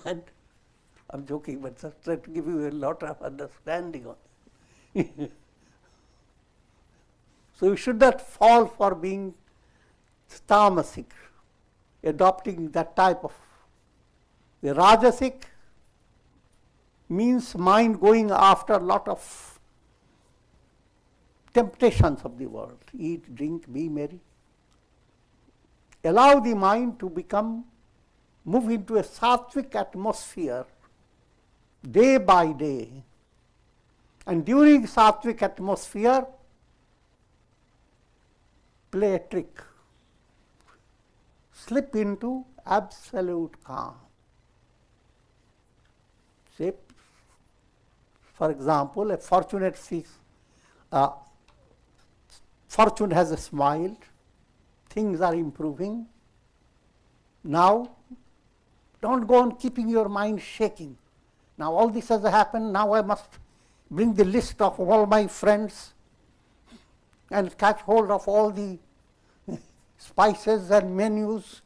And I'm joking, but just trying to give you a lot of understanding on it. So you should not fall for being tamasic, adopting that type of. The rajasic means mind going after a lot of temptations of the world. Eat, drink, be merry. Allow the mind to move into a sattvic atmosphere day by day. And during sattvic atmosphere, play a trick. Slip into absolute calm. Say, for example, a fortune has smiled, things are improving. Now, don't go on keeping your mind shaking. Now all this has happened, now I must bring the list of all my friends and catch hold of all the spices and menus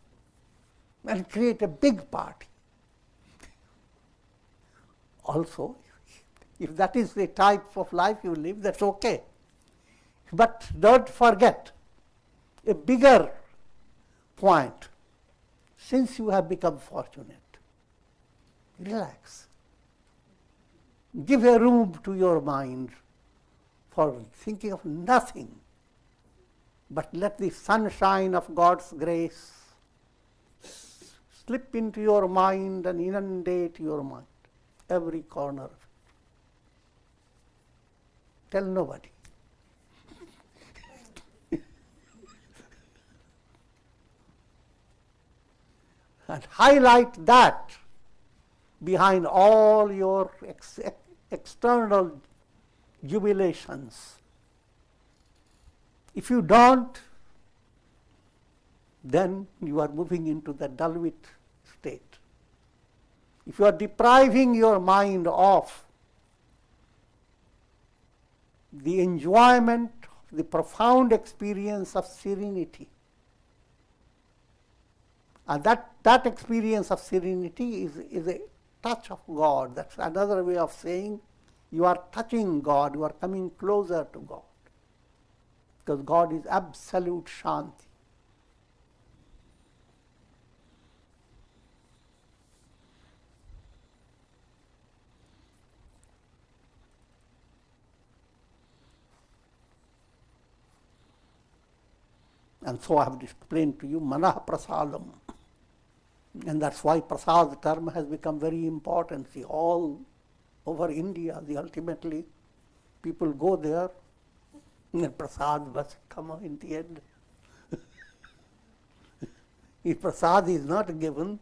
and create a big party. Also, if that is the type of life you live, that's okay. But don't forget a bigger point. Since you have become fortunate, relax. Give a room to your mind for thinking of nothing, but let the sunshine of God's grace slip into your mind and inundate your mind, every corner of it. Tell nobody. And highlight that behind all your external jubilations. If you don't, then you are moving into the dull-wit state. If you are depriving your mind of the enjoyment, the profound experience of serenity, and that experience of serenity is a touch of God. That's another way of saying you are touching God, you are coming closer to God. Because God is absolute Shanti. And so I have explained to you Manah Prasadam. And that's why prasad term has become very important. See, all over India. Ultimately, people go there, and prasad must come in the end. If prasad is not given,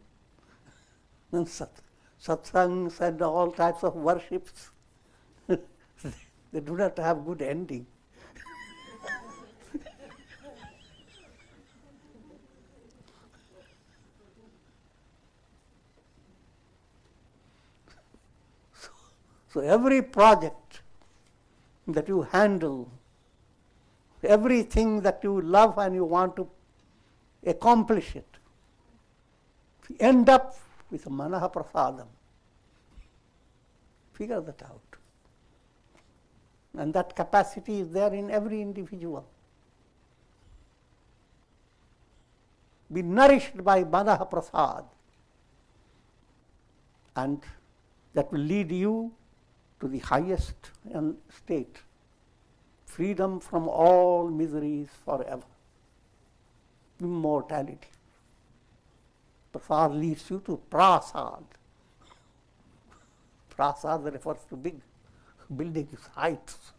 then satsangs and all types of worships, they do not have good ending. So every project that you handle, everything that you love and you want to accomplish it, end up with manaha prasadam. Figure that out. And that capacity is there in every individual. Be nourished by manaha prasad, and that will lead you to the highest state, freedom from all miseries forever, immortality. Prasad leads you to prasad. Prasad refers to big buildings, heights,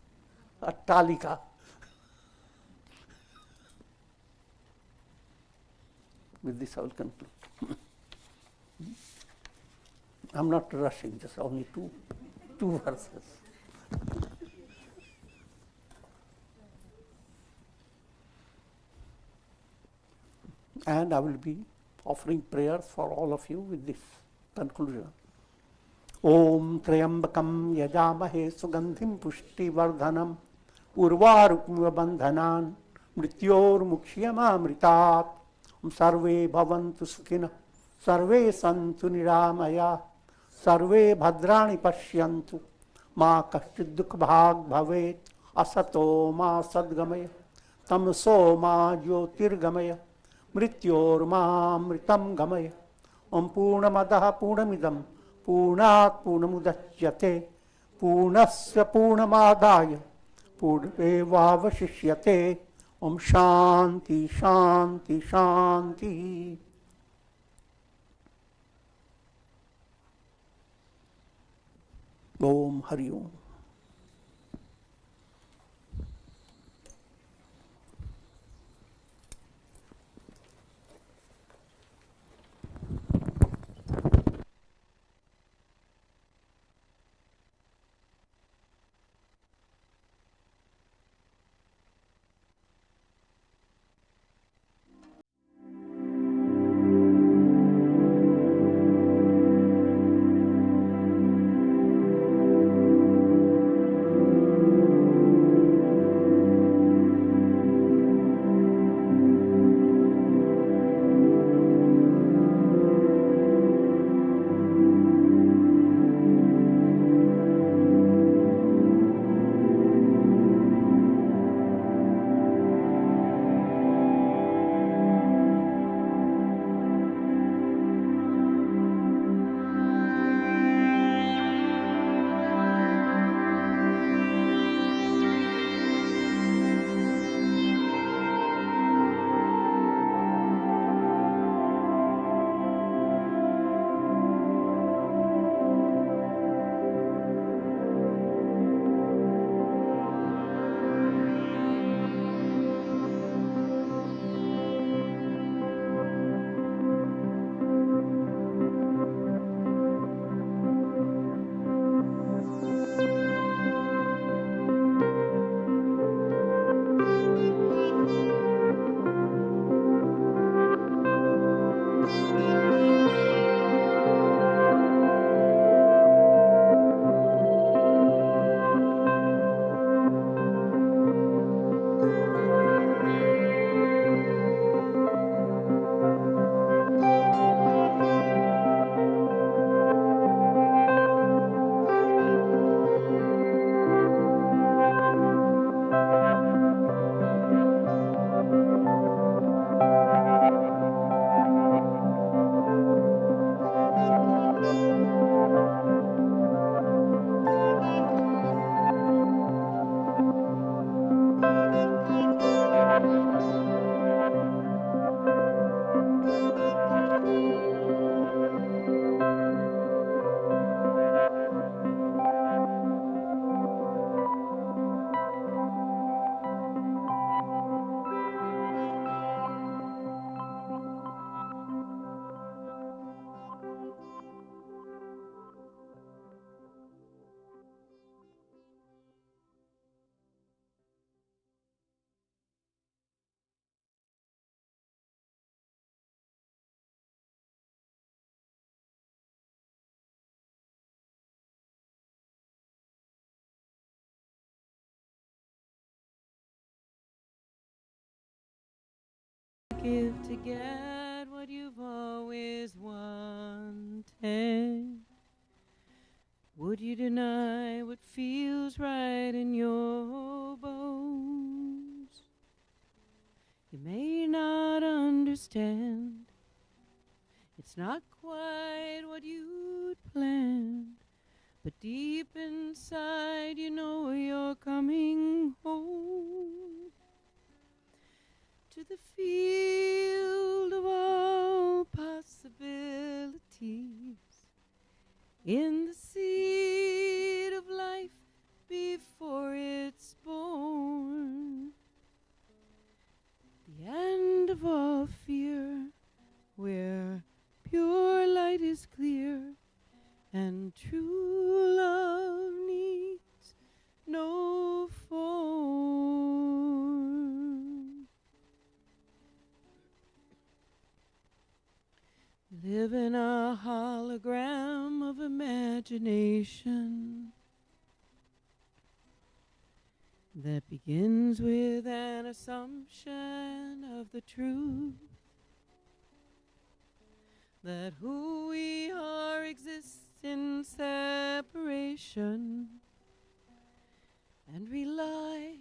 attalika. With this I will conclude. I'm not rushing, just only two verses. And I will be offering prayers for all of you with this conclusion. Om Trayambakam Yajamahe Sugandhim Pushti Vardhanam Urvarukmiva Bandhanan Mrityor Mukshiyamamritat Sarve Bhavantu Sukhina Sarve Santu Niramaya Sarve Bhadrani Pashyantu Ma Kashchid Dukh Bhag Bhavet Asato Ma Sadgamaya Tamso Ma Jyotirgamaya Mrityor Ma Mritam Gamaya Om Purnamadaha Purnamidam Purnat Purnamudachyate Purnasya Purnamadaya Purnamevavashishyate Om Shanti Shanti Shanti. Om Hari Om. give to get what you've always wanted? Would you deny what feels right in your bones? You may not understand. It's not quite what you'd planned, but deep inside you know you're coming home to the field of all possibilities, in the seed of life before it's born, the end of all fear, where pure light is clear and true love needs no form. Live in a hologram of imagination that begins with an assumption of the truth, that who we are exists in separation, and rely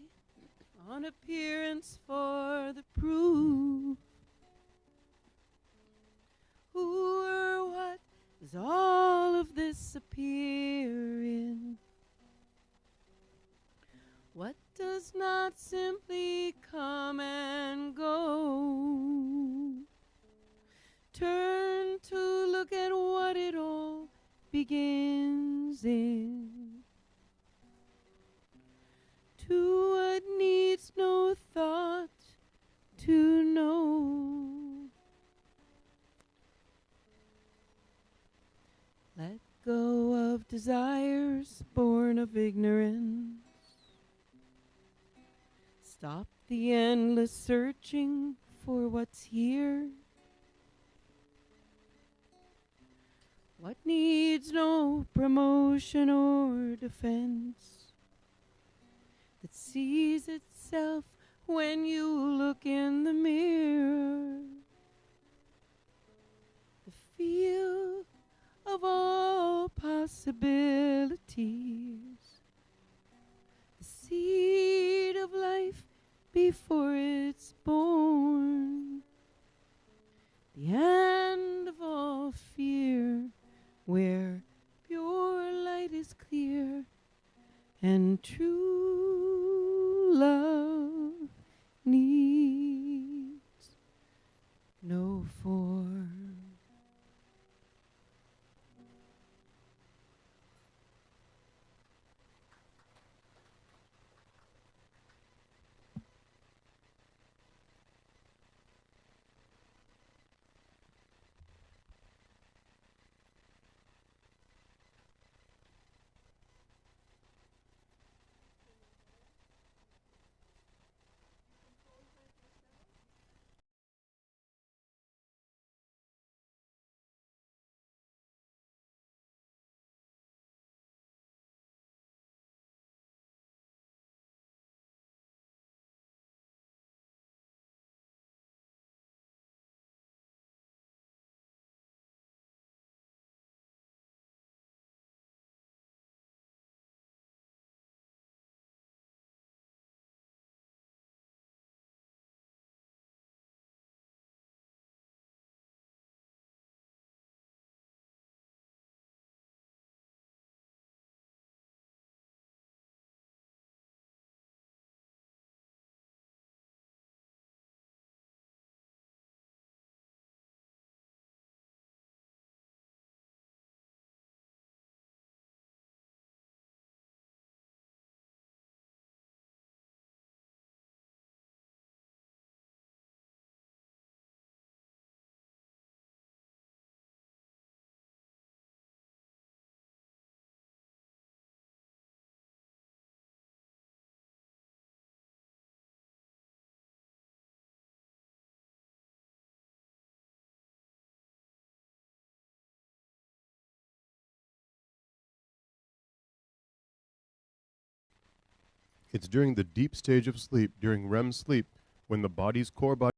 on appearance for the proof. Who or what does all of this appear in? What does not simply come and go? Turn to look at what it all begins in, to what needs no thought to know. Let go of desires born of ignorance. Stop the endless searching for what's here. What needs no promotion or defense, that sees itself when you look in the mirror. The field of all possibilities, the seed of life before it's born, the end of all fear, where pure light is clear and true love needs no form. It's during the deep stage of sleep, during REM sleep, when the body's core body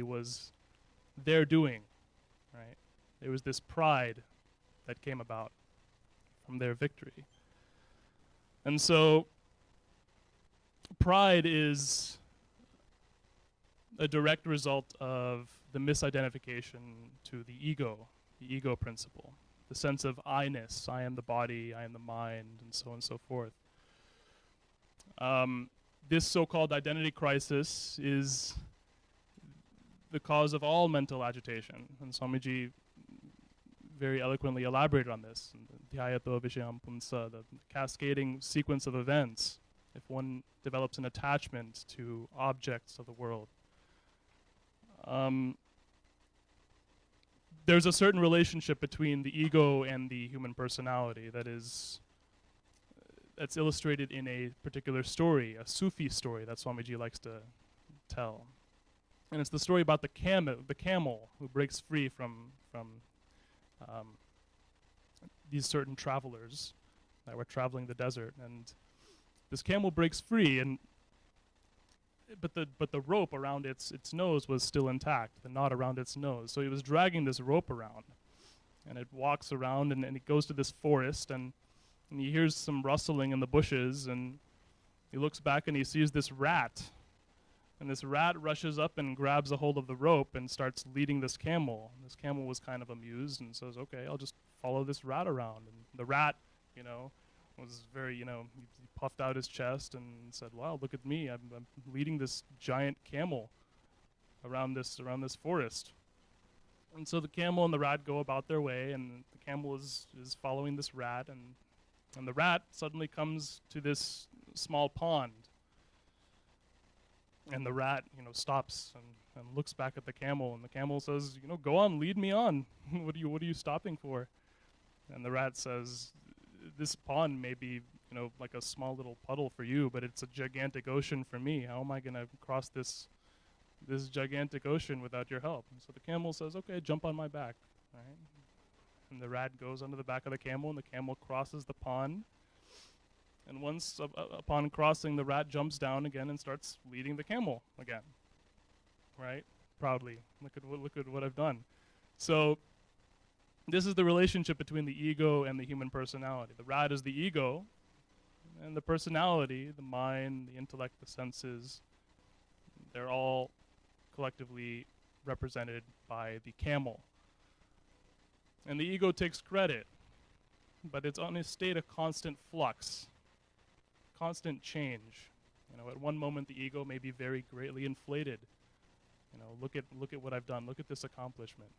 was their doing, right? There was this pride that came about from their victory. And so pride is a direct result of the misidentification to the ego principle, the sense of I-ness, I am the body, I am the mind, and so on and so forth. This so-called identity crisis is the cause of all mental agitation, and Swamiji very eloquently elaborated on this. Dhyayato Vishayam Punsa, the cascading sequence of events, if one develops an attachment to objects of the world. There's a certain relationship between the ego and the human personality that's illustrated in a particular story, a Sufi story that Swamiji likes to tell. And it's the story about the camel who breaks free from these certain travelers that were traveling the desert. And this camel breaks free, but the rope around its nose was still intact, the knot around its nose. So he was dragging this rope around, and it walks around, and it goes to this forest, and he hears some rustling in the bushes, and he looks back and he sees this rat. And this rat rushes up and grabs a hold of the rope and starts leading this camel. And this camel was kind of amused and says, okay, I'll just follow this rat around. And the rat, was very, he puffed out his chest and said, wow, look at me. I'm leading this giant camel around this forest. And so the camel and the rat go about their way, and the camel is following this rat, and the rat suddenly comes to this small pond. And the rat, stops and looks back at the camel, and the camel says, go on, lead me on. What are you stopping for? And the rat says, this pond may be, like a small little puddle for you, but it's a gigantic ocean for me. How am I going to cross this gigantic ocean without your help? And so the camel says, okay, jump on my back, right? And the rat goes under the back of the camel, and the camel crosses the pond. And once upon crossing, the rat jumps down again and starts leading the camel again, right? Proudly, look at what I've done. So this is the relationship between the ego and the human personality. The rat is the ego, and the personality, the mind, the intellect, the senses, they're all collectively represented by the camel. And the ego takes credit, but it's on a state of constant flux, constant change. At one moment the ego may be very greatly inflated. Look at what I've done. Look at this accomplishment.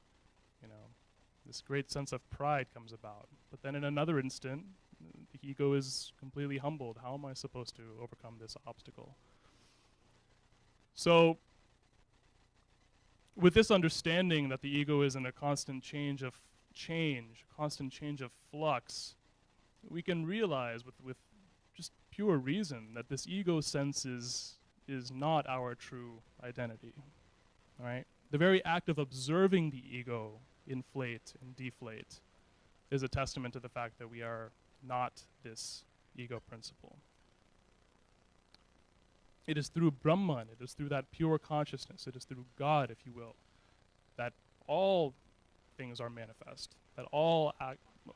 This great sense of pride comes about. But then in another instant, the ego is completely humbled. How am I supposed to overcome this obstacle? So, with this understanding that the ego is in a constant change of flux, we can realize with just pure reason that this ego sense is not our true identity. All right? The very act of observing the ego inflate and deflate is a testament to the fact that we are not this ego principle. It is through Brahman, it is through that pure consciousness, it is through God, if you will, that all things are manifest, that all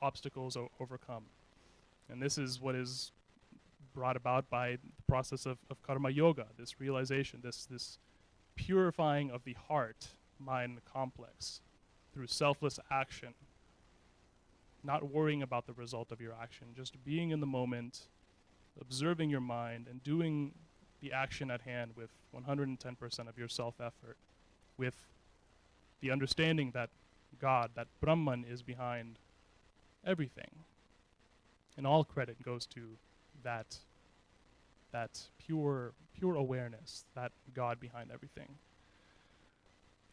obstacles are overcome. And this is what is brought about by the process of karma yoga, this realization, this purifying of the heart-mind complex through selfless action, not worrying about the result of your action, just being in the moment, observing your mind, and doing the action at hand with 110% of your self-effort, with the understanding that God, that Brahman, is behind everything. And all credit goes to that pure awareness, that God behind everything.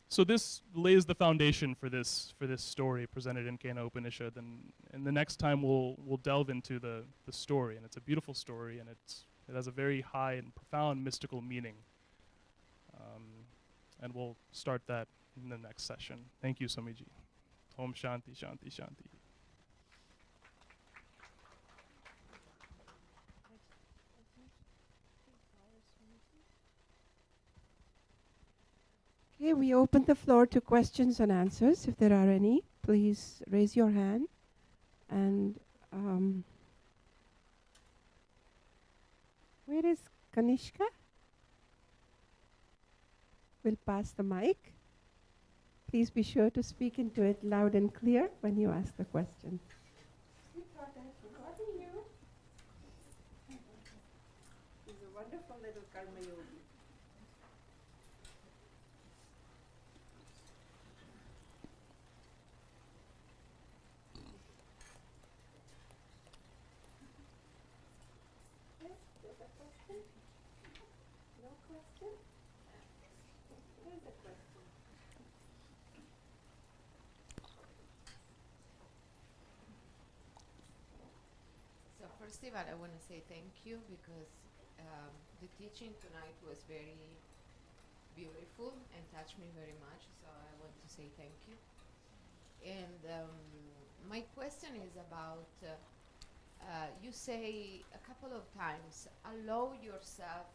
So this lays the foundation for this story presented in Kena Upanishad, and the next time we'll delve into the story, and it's a beautiful story, and it has a very high and profound mystical meaning. And we'll start that in the next session. Thank you, Swamiji. Om Shanti, Shanti, Shanti. Okay, we open the floor to questions and answers. If there are any, please raise your hand. And where is Kanishka? We'll pass the mic. Please be sure to speak into it loud and clear when you ask the question. He's a wonderful little karma yogi. There's a question? No question? There's a question. So first of all, I want to say thank you because the teaching tonight was very beautiful and touched me very much. So I want to say thank you. And my question is about, you say a couple of times, allow yourself,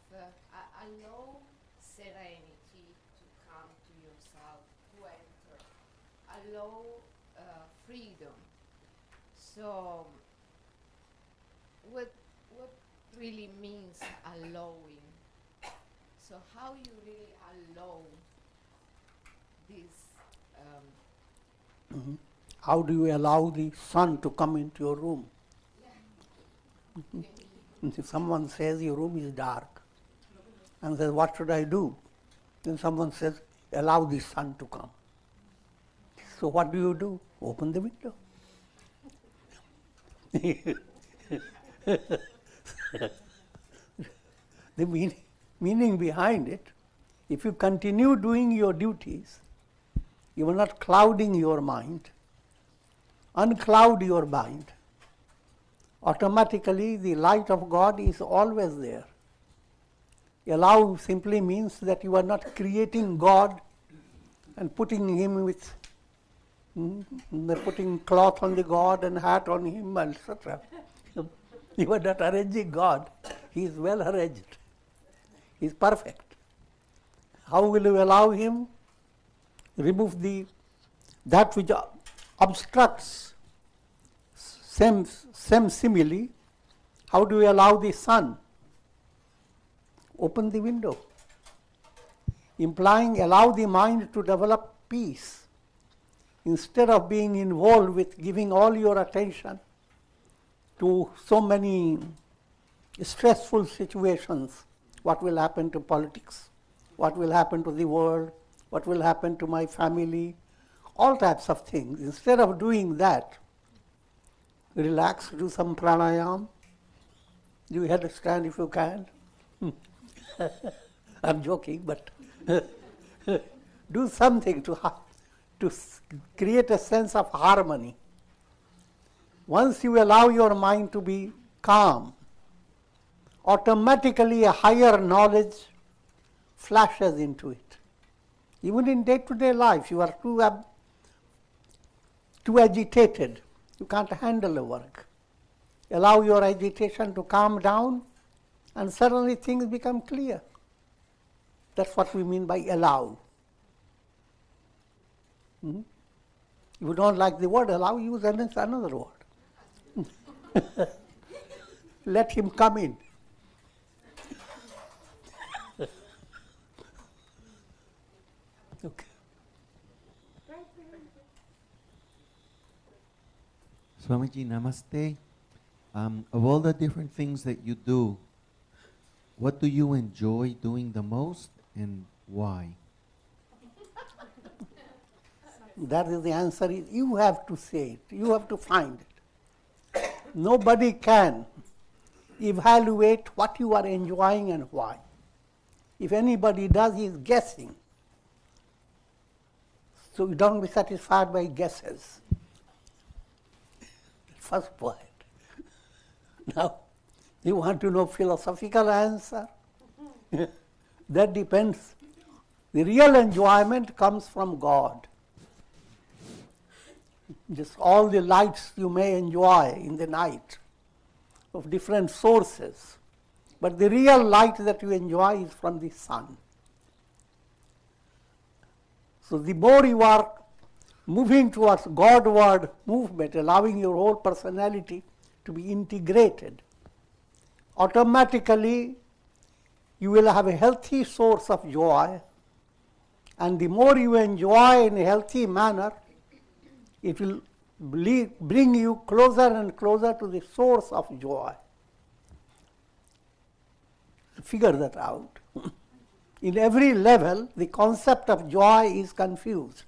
allow serenity to come to yourself, to enter, allow freedom. So what really means allowing? So how you really allow this? How do you allow the sun to come into your room? If someone says your room is dark and says, what should I do? Then someone says, allow the sun to come. So what do? Open the window. The meaning behind it, if you continue doing your duties, you are not clouding your mind, uncloud your mind. Automatically the light of God is always there. Allow simply means that you are not creating God and putting him with, putting cloth on the God and hat on him, etc. You are not arranging God. He is well arranged. He is perfect. How will you allow him? Remove that which obstructs. Same simile. How do you allow the sun? Open the window. Implying allow the mind to develop peace. Instead of being involved with giving all your attention to so many stressful situations. What will happen to politics? What will happen to the world? What will happen to my family? All types of things. Instead of doing that, relax, do some pranayam. Do you understand if you can? I'm joking, but do something to create a sense of harmony. Once you allow your mind to be calm, automatically a higher knowledge flashes into it. Even in day-to-day life, you are too agitated. You can't handle the work. Allow your agitation to calm down, and suddenly things become clear. That's what we mean by allow. If you don't like the word allow, use another word. Let him come in. Okay. Swamiji, namaste. Of all the different things that you do, what do you enjoy doing the most and why? That is the answer. You have to say it. You have to find it. Nobody can evaluate what you are enjoying and why. If anybody does, he is guessing. So you don't be satisfied by guesses. First point. Now, you want to know philosophical answer? That depends. The real enjoyment comes from God. Just all the lights you may enjoy in the night of different sources. But the real light that you enjoy is from the sun. So the more you are moving towards Godward movement, allowing your whole personality to be integrated, automatically you will have a healthy source of joy, and the more you enjoy in a healthy manner, it will bring you closer and closer to the source of joy. Figure that out. In every level, the concept of joy is confused.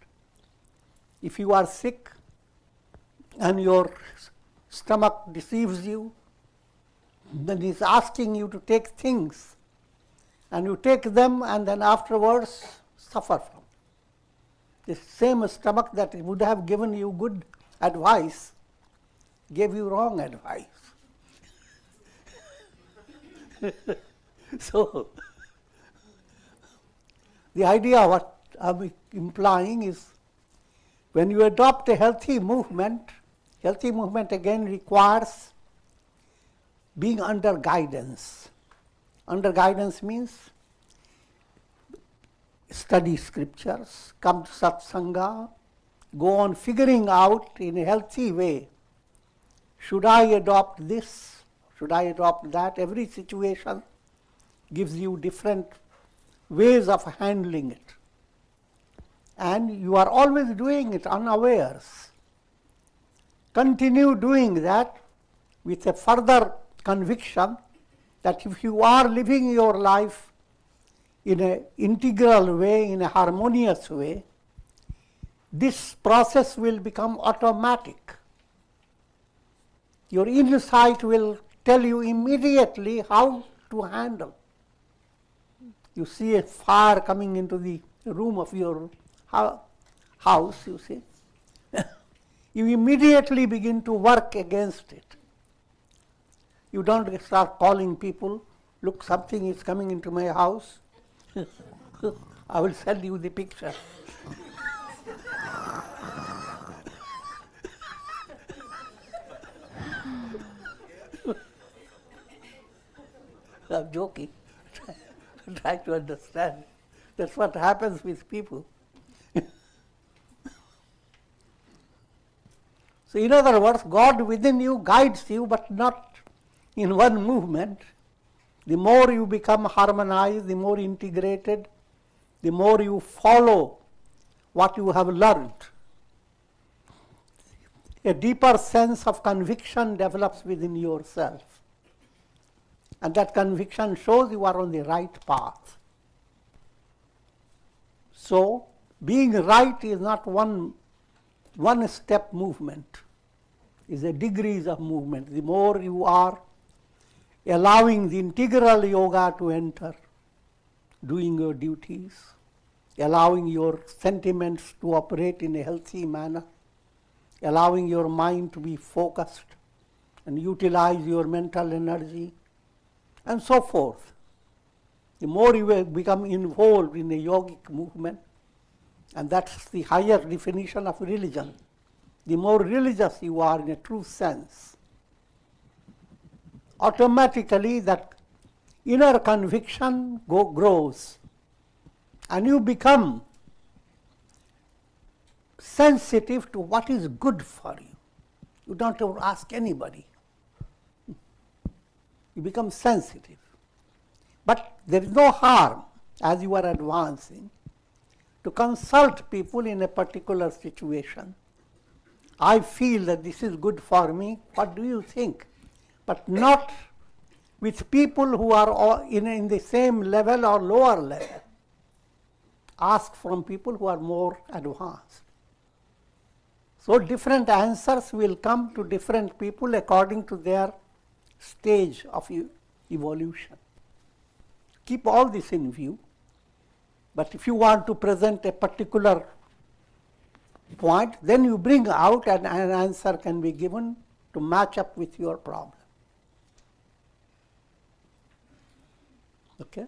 If you are sick and your stomach deceives you, then it's asking you to take things, and you take them and then afterwards suffer from. The same stomach that would have given you good advice gave you wrong advice. So, the idea what I'm implying is, when you adopt a healthy movement again requires being under guidance. Under guidance means study scriptures, come to Satsanga, go on figuring out in a healthy way, should I adopt this, should I adopt that? Every situation gives you different ways of handling it. And you are always doing it unawares. Continue doing that with a further conviction that if you are living your life in an integral way, in a harmonious way, this process will become automatic. Your insight will tell you immediately how to handle. You see a fire coming into the room of your house, you see. You immediately begin to work against it. You don't start calling people, look, something is coming into my house. I will send you the picture. I'm joking. Try to understand. That's what happens with people. So in other words, God within you guides you, but not in one movement. The more you become harmonized, the more integrated, the more you follow what you have learned. A deeper sense of conviction develops within yourself. And that conviction shows you are on the right path. So, being right is not one-step movement. It's a degrees of movement. The more you are allowing the integral yoga to enter, doing your duties, allowing your sentiments to operate in a healthy manner, allowing your mind to be focused and utilize your mental energy, and so forth. The more you become involved in a yogic movement, and that's the higher definition of religion, the more religious you are in a true sense, automatically that inner conviction grows, and you become sensitive to what is good for you. You don't have to ask anybody. You become sensitive. But there is no harm, as you are advancing, to consult people in a particular situation. I feel that this is good for me, what do you think? But not with people who are all in the same level or lower level. Ask from people who are more advanced. So different answers will come to different people according to their stage of evolution. Keep all this in view, but if you want to present a particular point, then you bring out and an answer can be given to match up with your problem. Okay?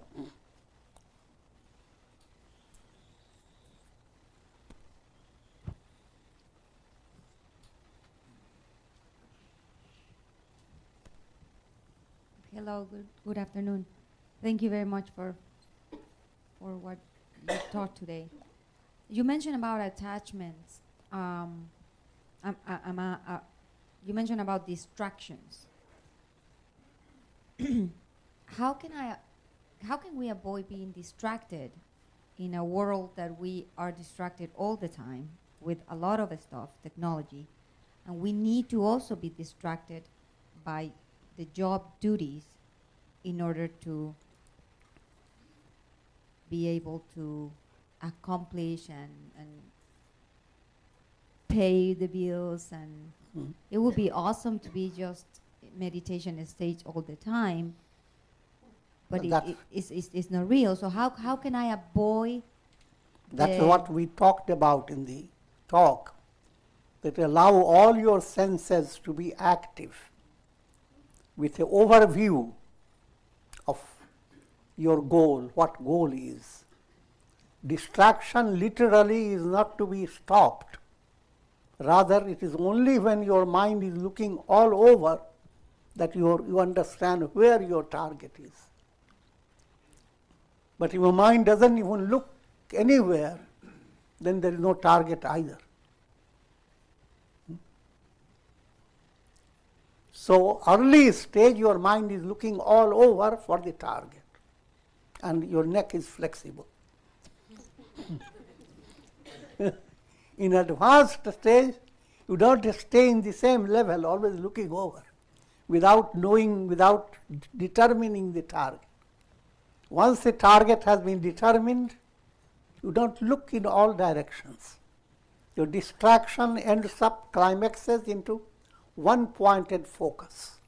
Hello, good afternoon. Thank you very much for what you taught today. You mentioned about attachments. You mentioned about distractions. How can we avoid being distracted in a world that we are distracted all the time with a lot of stuff, technology, and we need to also be distracted by the job duties in order to be able to accomplish and pay the bills, and it would be awesome to be just meditation stage all the time, but it's not real. So how can I avoid That's what we talked about in the talk, that allow all your senses to be active with an overview of your goal, what goal is. Distraction literally is not to be stopped. Rather, it is only when your mind is looking all over that you understand where your target is. But if your mind doesn't even look anywhere, then there is no target either. So early stage, your mind is looking all over for the target, and your neck is flexible. In advanced stage, you don't stay in the same level, always looking over, without knowing, without determining the target. Once the target has been determined, you don't look in all directions. Your distraction ends up, climaxes into one-pointed focus.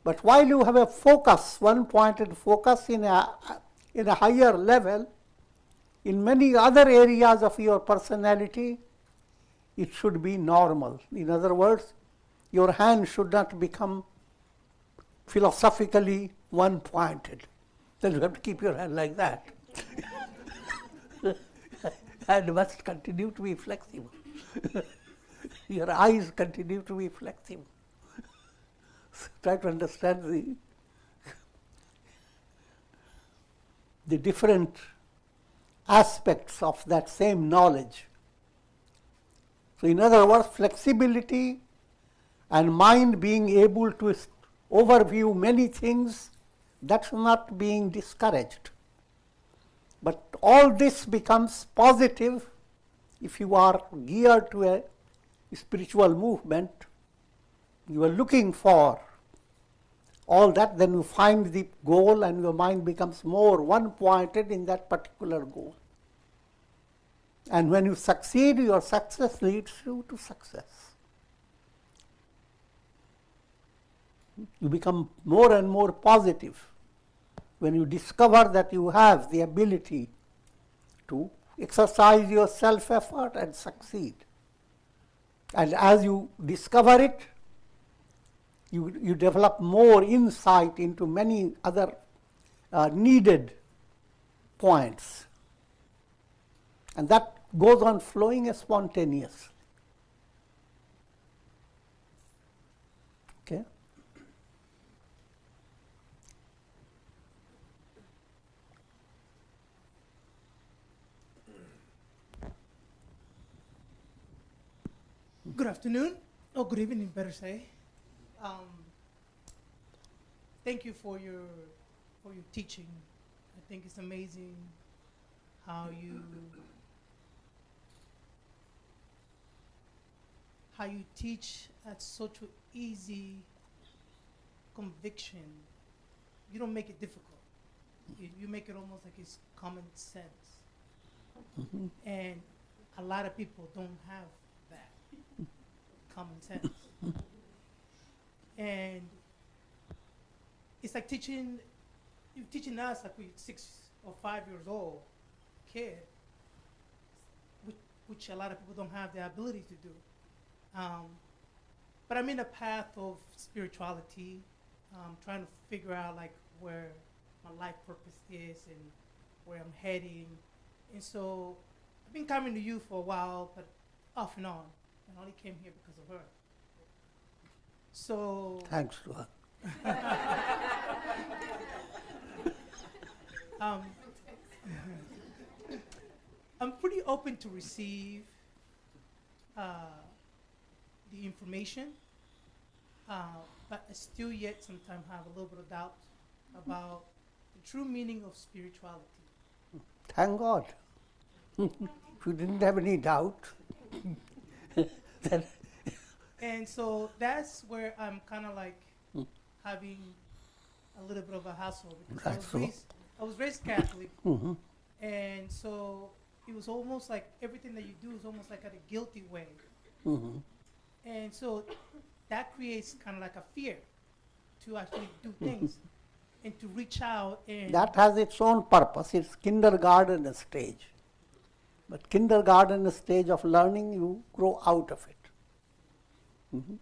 But while you have a focus, one-pointed focus in a higher level, in many other areas of your personality, it should be normal. In other words, your hand should not become philosophically one-pointed. Then you have to keep your hand like that. And must continue to be flexible. Your eyes continue to be flexible. So try to understand the different aspects of that same knowledge. So in other words, flexibility and mind being able to overview many things, that's not being discouraged. But all this becomes positive if you are geared to a spiritual movement. You are looking for all that, then you find the goal and your mind becomes more one-pointed in that particular goal. And when you succeed, your success leads you to success. You become more and more positive when you discover that you have the ability to exercise your self-effort and succeed. And as you discover it, you develop more insight into many other needed points. And that goes on flowing spontaneously. Okay? Good afternoon, or good evening, better say. Thank you for your teaching. I think it's amazing how you teach at such an easy conviction. You don't make it difficult. You make it almost like it's common sense. Mm-hmm. And a lot of people don't have that common sense. And it's like you're teaching us like we're 6 or 5 years old kid, which a lot of people don't have the ability to do. But I'm in a path of spirituality, trying to figure out like where my life purpose is and where I'm heading. And so I've been coming to you for a while, but off and on. And I only came here because of her. So Thanks to her. I'm pretty really open to receive the information, but I still yet sometimes have a little bit of doubt about the true meaning of spirituality. Thank God. If you didn't have any doubt, then And so that's where I'm kind of like having a little bit of a hassle because That's so. I was raised Catholic, Mhm. and so it was almost like everything that you do is almost like in a guilty way, Mhm. and so that creates kind of like a fear to actually do things and to reach out and That has its own purpose. It's kindergarten stage. But kindergarten stage of learning, you grow out of it. Mhm.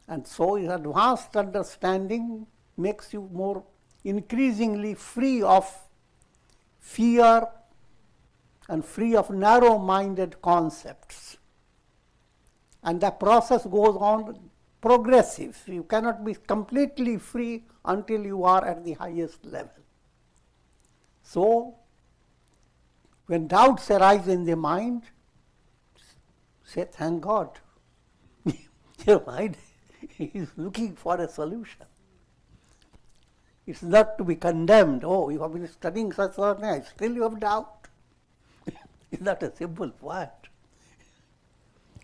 And so advanced understanding makes you more increasingly free of fear and free of narrow-minded concepts. And the process goes on progressive. You cannot be completely free until you are at the highest level. So, when doubts arise in the mind, say, thank God. Your mind is looking for a solution. It's not to be condemned. Oh, you have been studying such a night, still you have doubt. It's not a simple point.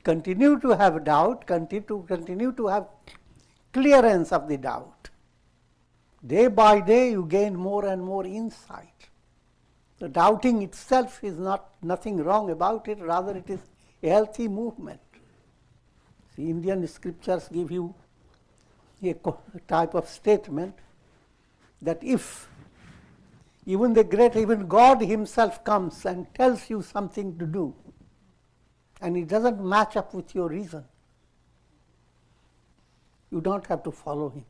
Continue to have doubt, continue to have clearance of the doubt. Day by day you gain more and more insight. The doubting itself is nothing wrong about it, rather it is a healthy movement. The Indian scriptures give you a type of statement that if even God himself comes and tells you something to do, and it doesn't match up with your reason, you don't have to follow him.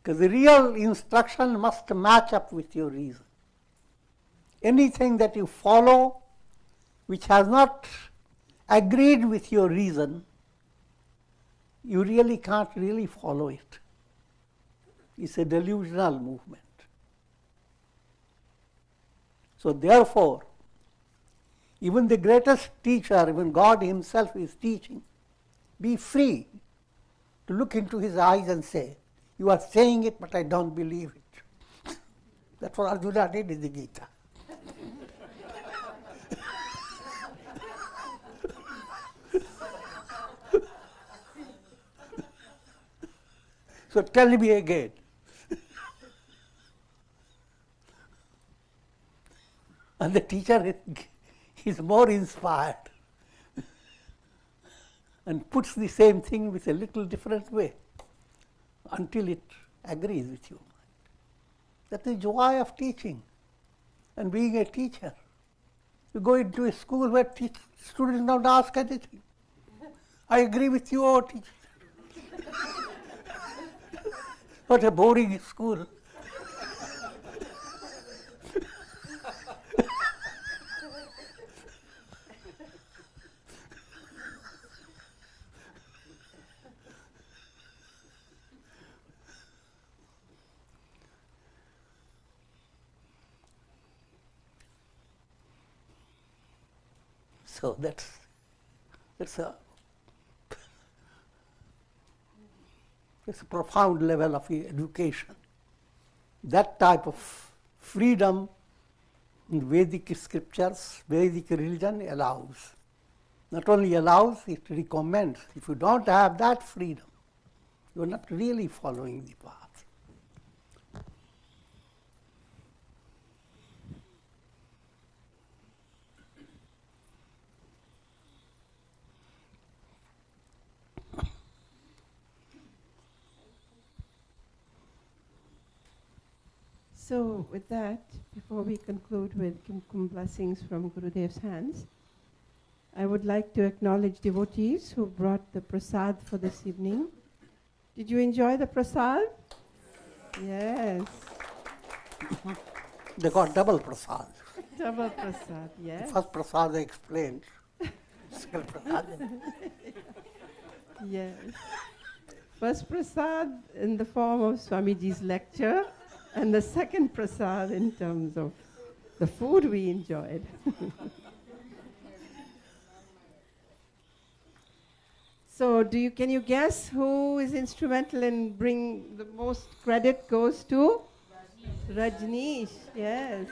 Because the real instruction must match up with your reason. Anything that you follow which has not agreed with your reason, you really can't really follow it. It's a delusional movement. So therefore, even the greatest teacher, even God himself is teaching, be free to look into his eyes and say, you are saying it, but I don't believe it. That's what Arjuna did in the Gita. So tell me again. And the teacher is more inspired and puts the same thing with a little different way until it agrees with your mind. That is the joy of teaching and being a teacher. You go into a school where students don't ask anything. I agree with you, oh teacher. What a boring school. So that's a profound level of education. That type of freedom in Vedic scriptures, Vedic religion allows. Not only allows, it recommends. If you don't have that freedom, you are not really following the path. So with that, before we conclude with Kumkum blessings from Gurudev's hands, I would like to acknowledge devotees who brought the prasad for this evening. Did you enjoy the prasad? Yes. They got double prasad. Double prasad, yes. The first prasad I explained. Second prasad. Yes. First prasad in the form of Swamiji's lecture, And the second prasad in terms of the food we enjoyed. So can you guess who is instrumental in bring the most credit goes to? Rajneesh, yes.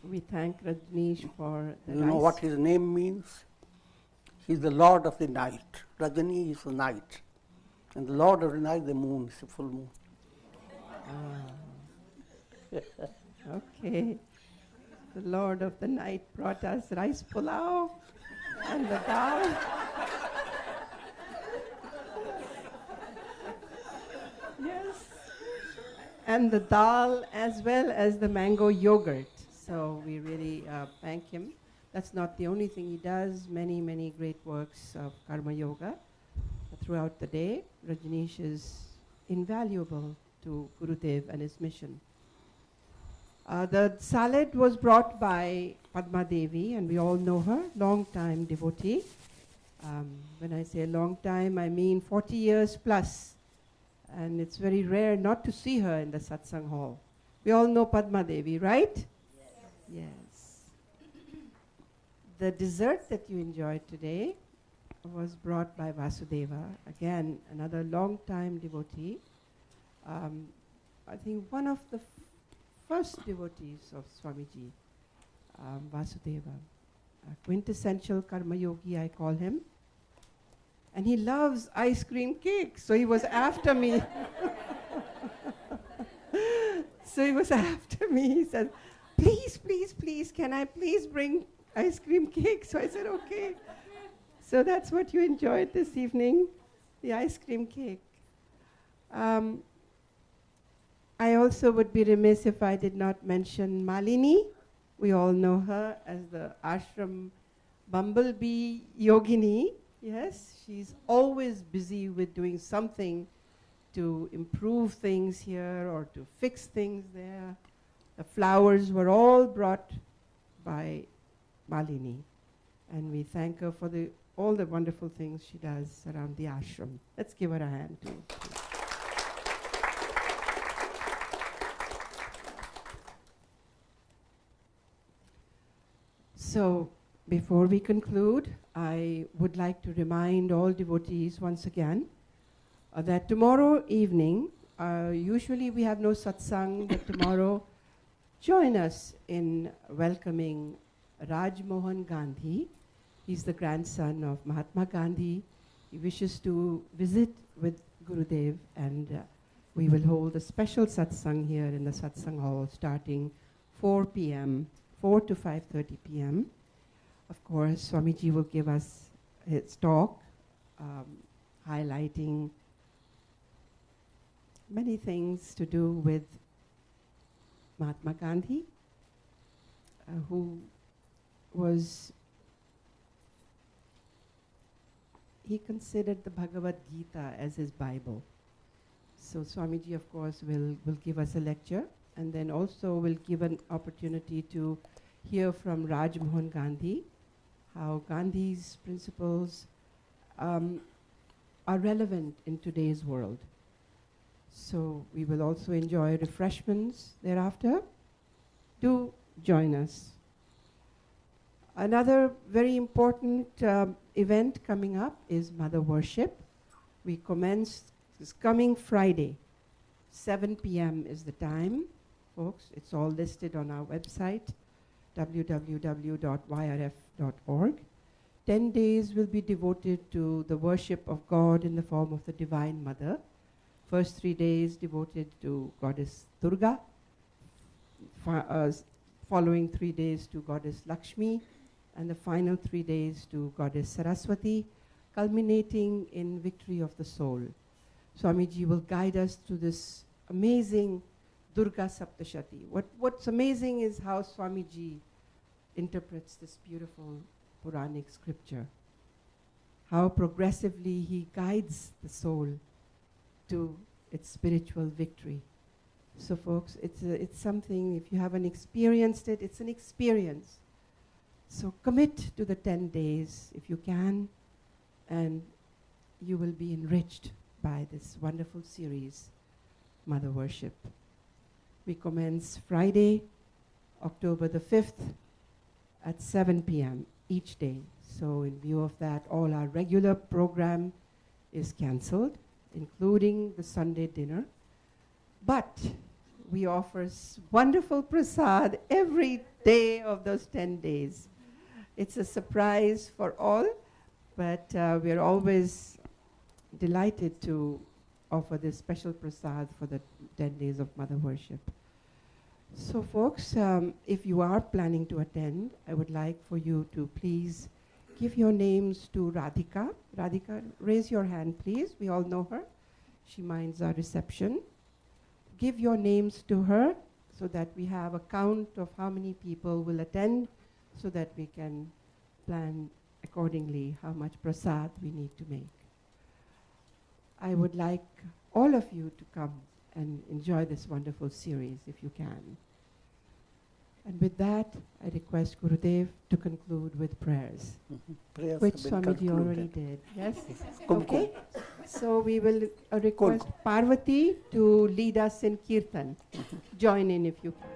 We thank Rajneesh for the You know what his name means? He's the Lord of the night. Rajani is the night. And the Lord of the night, the moon, is the full moon. Okay. The Lord of the night brought us rice pulao and the dal. Yes. And the dal as well as the mango yogurt. So we really thank him. That's not the only thing he does. Many, many great works of karma yoga throughout the day. Rajneesh is invaluable to Gurudev and his mission. The salad was brought by Padma Devi, and we all know her, long-time devotee. When I say long time, I mean 40 years plus. And it's very rare not to see her in the satsang hall. We all know Padma Devi, right? Yes. The dessert that you enjoyed today was brought by Vasudeva, again, another long-time devotee. I think one of the first devotees of Swamiji, Vasudeva, a quintessential karma yogi, I call him. And he loves ice cream cake, so he was after me. So he was after me. He said, please, please, please, can I please bring ice cream cake? So I said, okay. So that's what you enjoyed this evening, the ice cream cake. I also would be remiss if I did not mention Malini. We all know her as the ashram bumblebee yogini. Yes, she's always busy with doing something to improve things here or to fix things there. The flowers were all brought by Malini, and we thank her for all the wonderful things she does around the ashram. Let's give her a hand too. So, before we conclude, I would like to remind all devotees once again that tomorrow evening, usually we have no satsang, but tomorrow join us in welcoming Raj Mohan Gandhi. He's the grandson of Mahatma Gandhi. He wishes to visit with Gurudev, and we will hold a special satsang here in the satsang hall starting 4 p.m., 4 to 5:30 p.m. Of course, Swamiji will give us his talk, highlighting many things to do with Mahatma Gandhi, who was, he considered the Bhagavad Gita as his Bible. So Swamiji, of course, will give us a lecture, and then also will give an opportunity to hear from Raj Mohan Gandhi, how Gandhi's principles are relevant in today's world. So we will also enjoy refreshments thereafter. Do join us. Another very important event coming up is Mother Worship. We commence this coming Friday. 7 p.m. is the time, folks. It's all listed on our website, www.yrf.org. 10 days will be devoted to the worship of God in the form of the Divine Mother. First 3 days devoted to Goddess Durga, following 3 days to Goddess Lakshmi, and the final 3 days to Goddess Saraswati, culminating in victory of the soul. Swamiji will guide us through this amazing Durga Saptashati. What's amazing is how Swamiji interprets this beautiful Puranic scripture. How progressively he guides the soul to its spiritual victory. So folks, it's something, if you haven't experienced it, it's an experience. So commit to the 10 days if you can, and you will be enriched by this wonderful series, Mother Worship. We commence Friday, October the 5th at 7 p.m. each day. So in view of that, all our regular program is cancelled, including the Sunday dinner. But we offer wonderful prasad every day of those 10 days. It's a surprise for all, but we are always delighted to offer this special prasad for the 10 days of Mother Worship. So folks, if you are planning to attend, I would like for you to please give your names to Radhika. Radhika, raise your hand, please. We all know her. She minds our reception. Give your names to her so that we have a count of how many people will attend, so that we can plan accordingly how much prasad we need to make. I would like all of you to come and enjoy this wonderful series if you can. And with that, I request Gurudev to conclude with prayers, Prayers which have been Swamiji already concluded. did. Yes? Kum Okay. So we will request Parvati to lead us in Kirtan. Join in if you can.